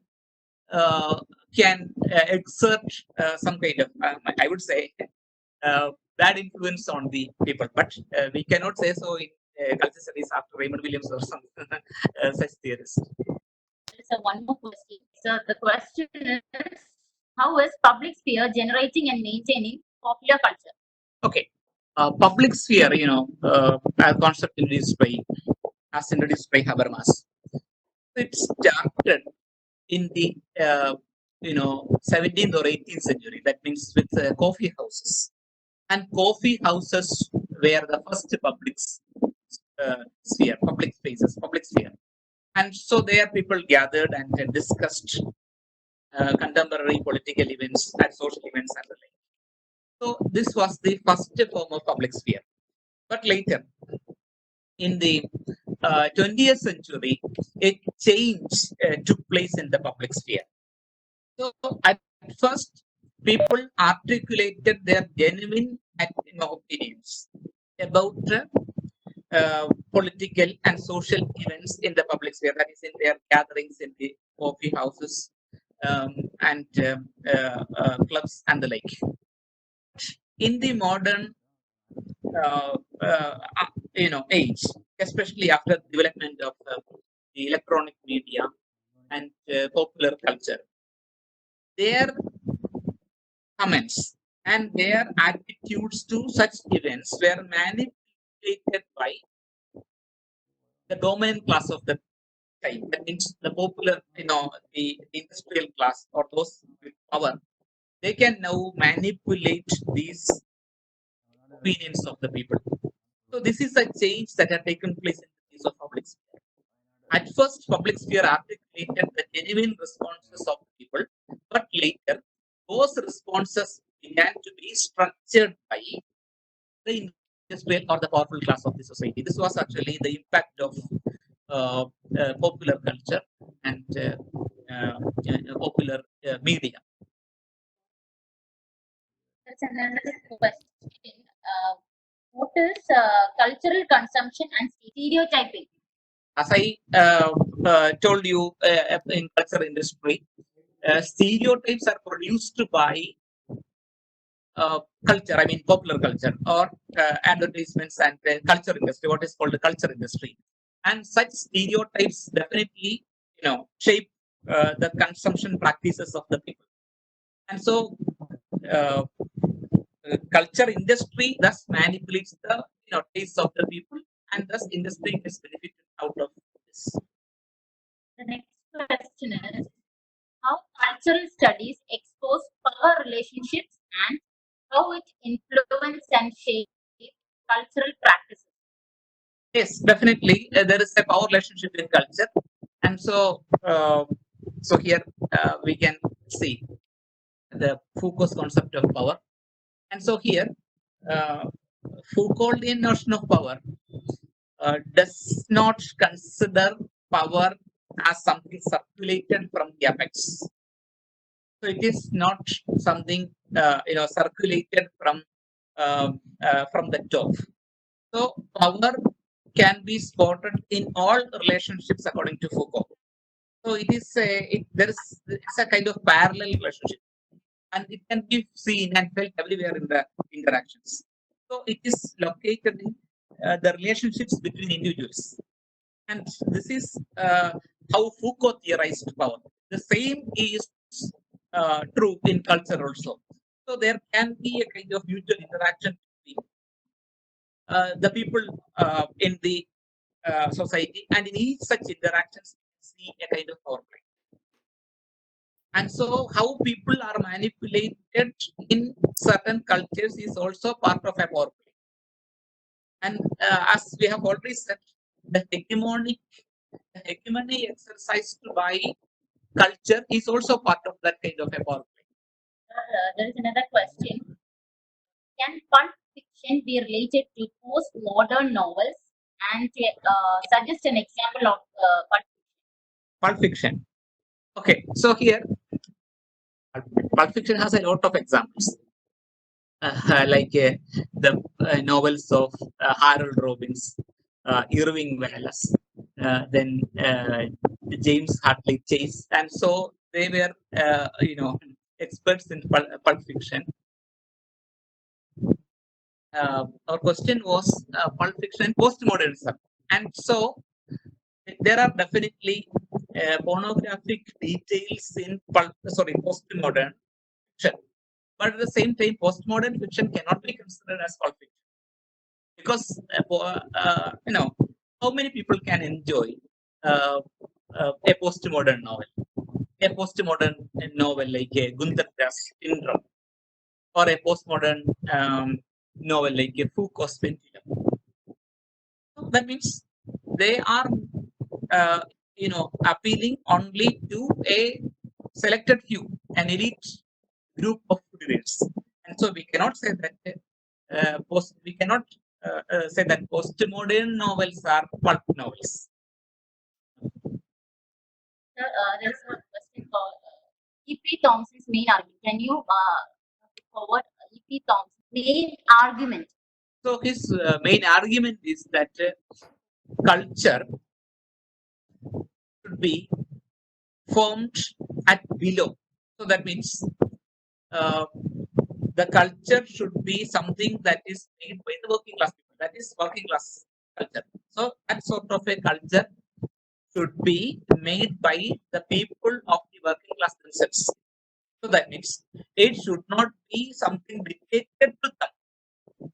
can exert some kind of, I would say, bad influence on the people. But we cannot say so in culture studies after Raymond Williams or some such theorists. So one more question. So the question is, how is public sphere generating and maintaining popular culture? Okay. Public sphere, a concept introduced by Habermas. It started in the 17th or 18th century. That means with coffee houses. And coffee houses were the first public sphere, public spaces, public sphere. And so there people gathered and discussed contemporary political events and social events and the like. So this was the first form of public sphere. But later, in the 20th century, a change took place in the public sphere. So at first, people articulated their genuine opinions about political and social events in the public sphere, that is, in their gatherings in the coffee houses and clubs and the like. In the modern age, especially after the development of the electronic media and popular culture, their comments and their attitudes to such events were manipulated by the dominant class of the time. That means the popular, the industrial class or those with power. They can now manipulate these opinions of the people. So this is a change that had taken place in the case of public sphere. At first, public sphere articulated the genuine responses of people, but later, those responses began to be structured by the industrial or the powerful class of the society. This was actually the impact of popular culture and popular media. That's another question. What is cultural consumption and stereotyping? As I told you in culture industry, stereotypes are produced by culture, I mean popular culture or advertisements and culture industry, what is called the culture industry. And such stereotypes definitely, shape the consumption practices of the people. And so, uh, culture industry thus manipulates the tastes of the people, and thus industry gets benefited out of this. The next question is how cultural studies expose power relationships and how it influence and shape cultural practices. Yes, definitely. There is a power relationship in culture, and so here we can see the Foucault's concept of power, and so here uh, Foucauldian notion of power does not consider power as something circulated from the apex. So it is not something circulated from the top. So power can be spotted in all relationships according to Foucault. So it's a kind of parallel relationship, and it can be seen and felt everywhere in the interactions. So it is located in the relationships between individuals, and this is how Foucault theorized power. The same is true in culture also. So there can be a kind of mutual interaction between the people in the society, and in each such interactions, see a kind of power play. And so, how people are manipulated in certain cultures is also part of a power play. And as we have already said, the hegemony exercised by culture is also part of that kind of a power play. There is another question. Can pulp fiction be related to postmodern novels and suggest an example of Pulp fiction. Okay, so here, pulp fiction has a lot of examples, like the novels of Harold Robbins, Irving Wallace, then James Hartley Chase, and so they were, experts in pulp fiction. Our question was pulp fiction and postmodernism, and so there are definitely pornographic details in postmodern fiction, but at the same time, postmodern fiction cannot be considered as pulp fiction because how many people can enjoy uh, a postmodern novel, like Gunther Grass Syndrome, or a postmodern novel like Foucault's Pendulum. So that means they are, appealing only to a selected few, an elite group of readers, and so we cannot say that postmodern novels are pulp novels. there is a question for E.P. Thompson's main argument. Can you forward E.P. Thompson's main argument? So his main argument is that culture should be formed at below. So that means uh, the culture should be something that is made by the working class people. That is working class culture. So that sort of a culture should be made by the people of the working class themselves. So that means it should not be something dictated to them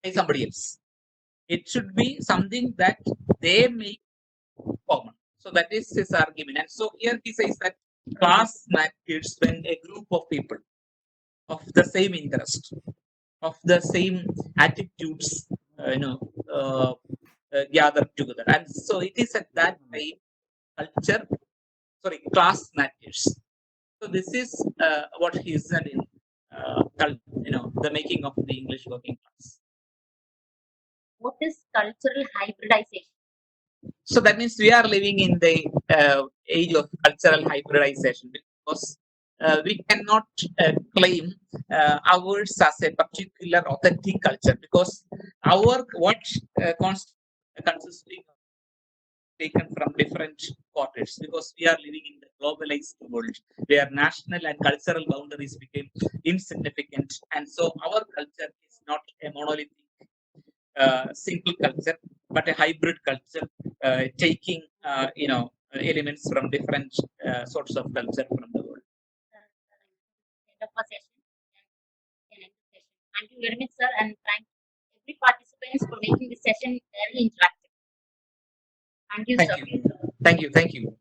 by somebody else. It should be something that they make common. So that is his argument. And so here he says that class matters when a group of people of the same interest, of the same attitudes, gathered together. And so it is at that time class matters. So this is what he said in the making of the English working class. What is cultural hybridization? So that means we are living in the age of cultural hybridization, because we cannot claim ours as a particular authentic culture, because our what consisting of taken from different quarters because we are living in the globalized world where national and cultural boundaries became insignificant, and so our culture is not a monolithic single culture but a hybrid culture taking elements from different sorts of culture from the world. End of our session. And end the session. Thank you very much, sir, and thank every participants for making this session very interactive. Thank you, Thank sir. you. Thank you. Thank you.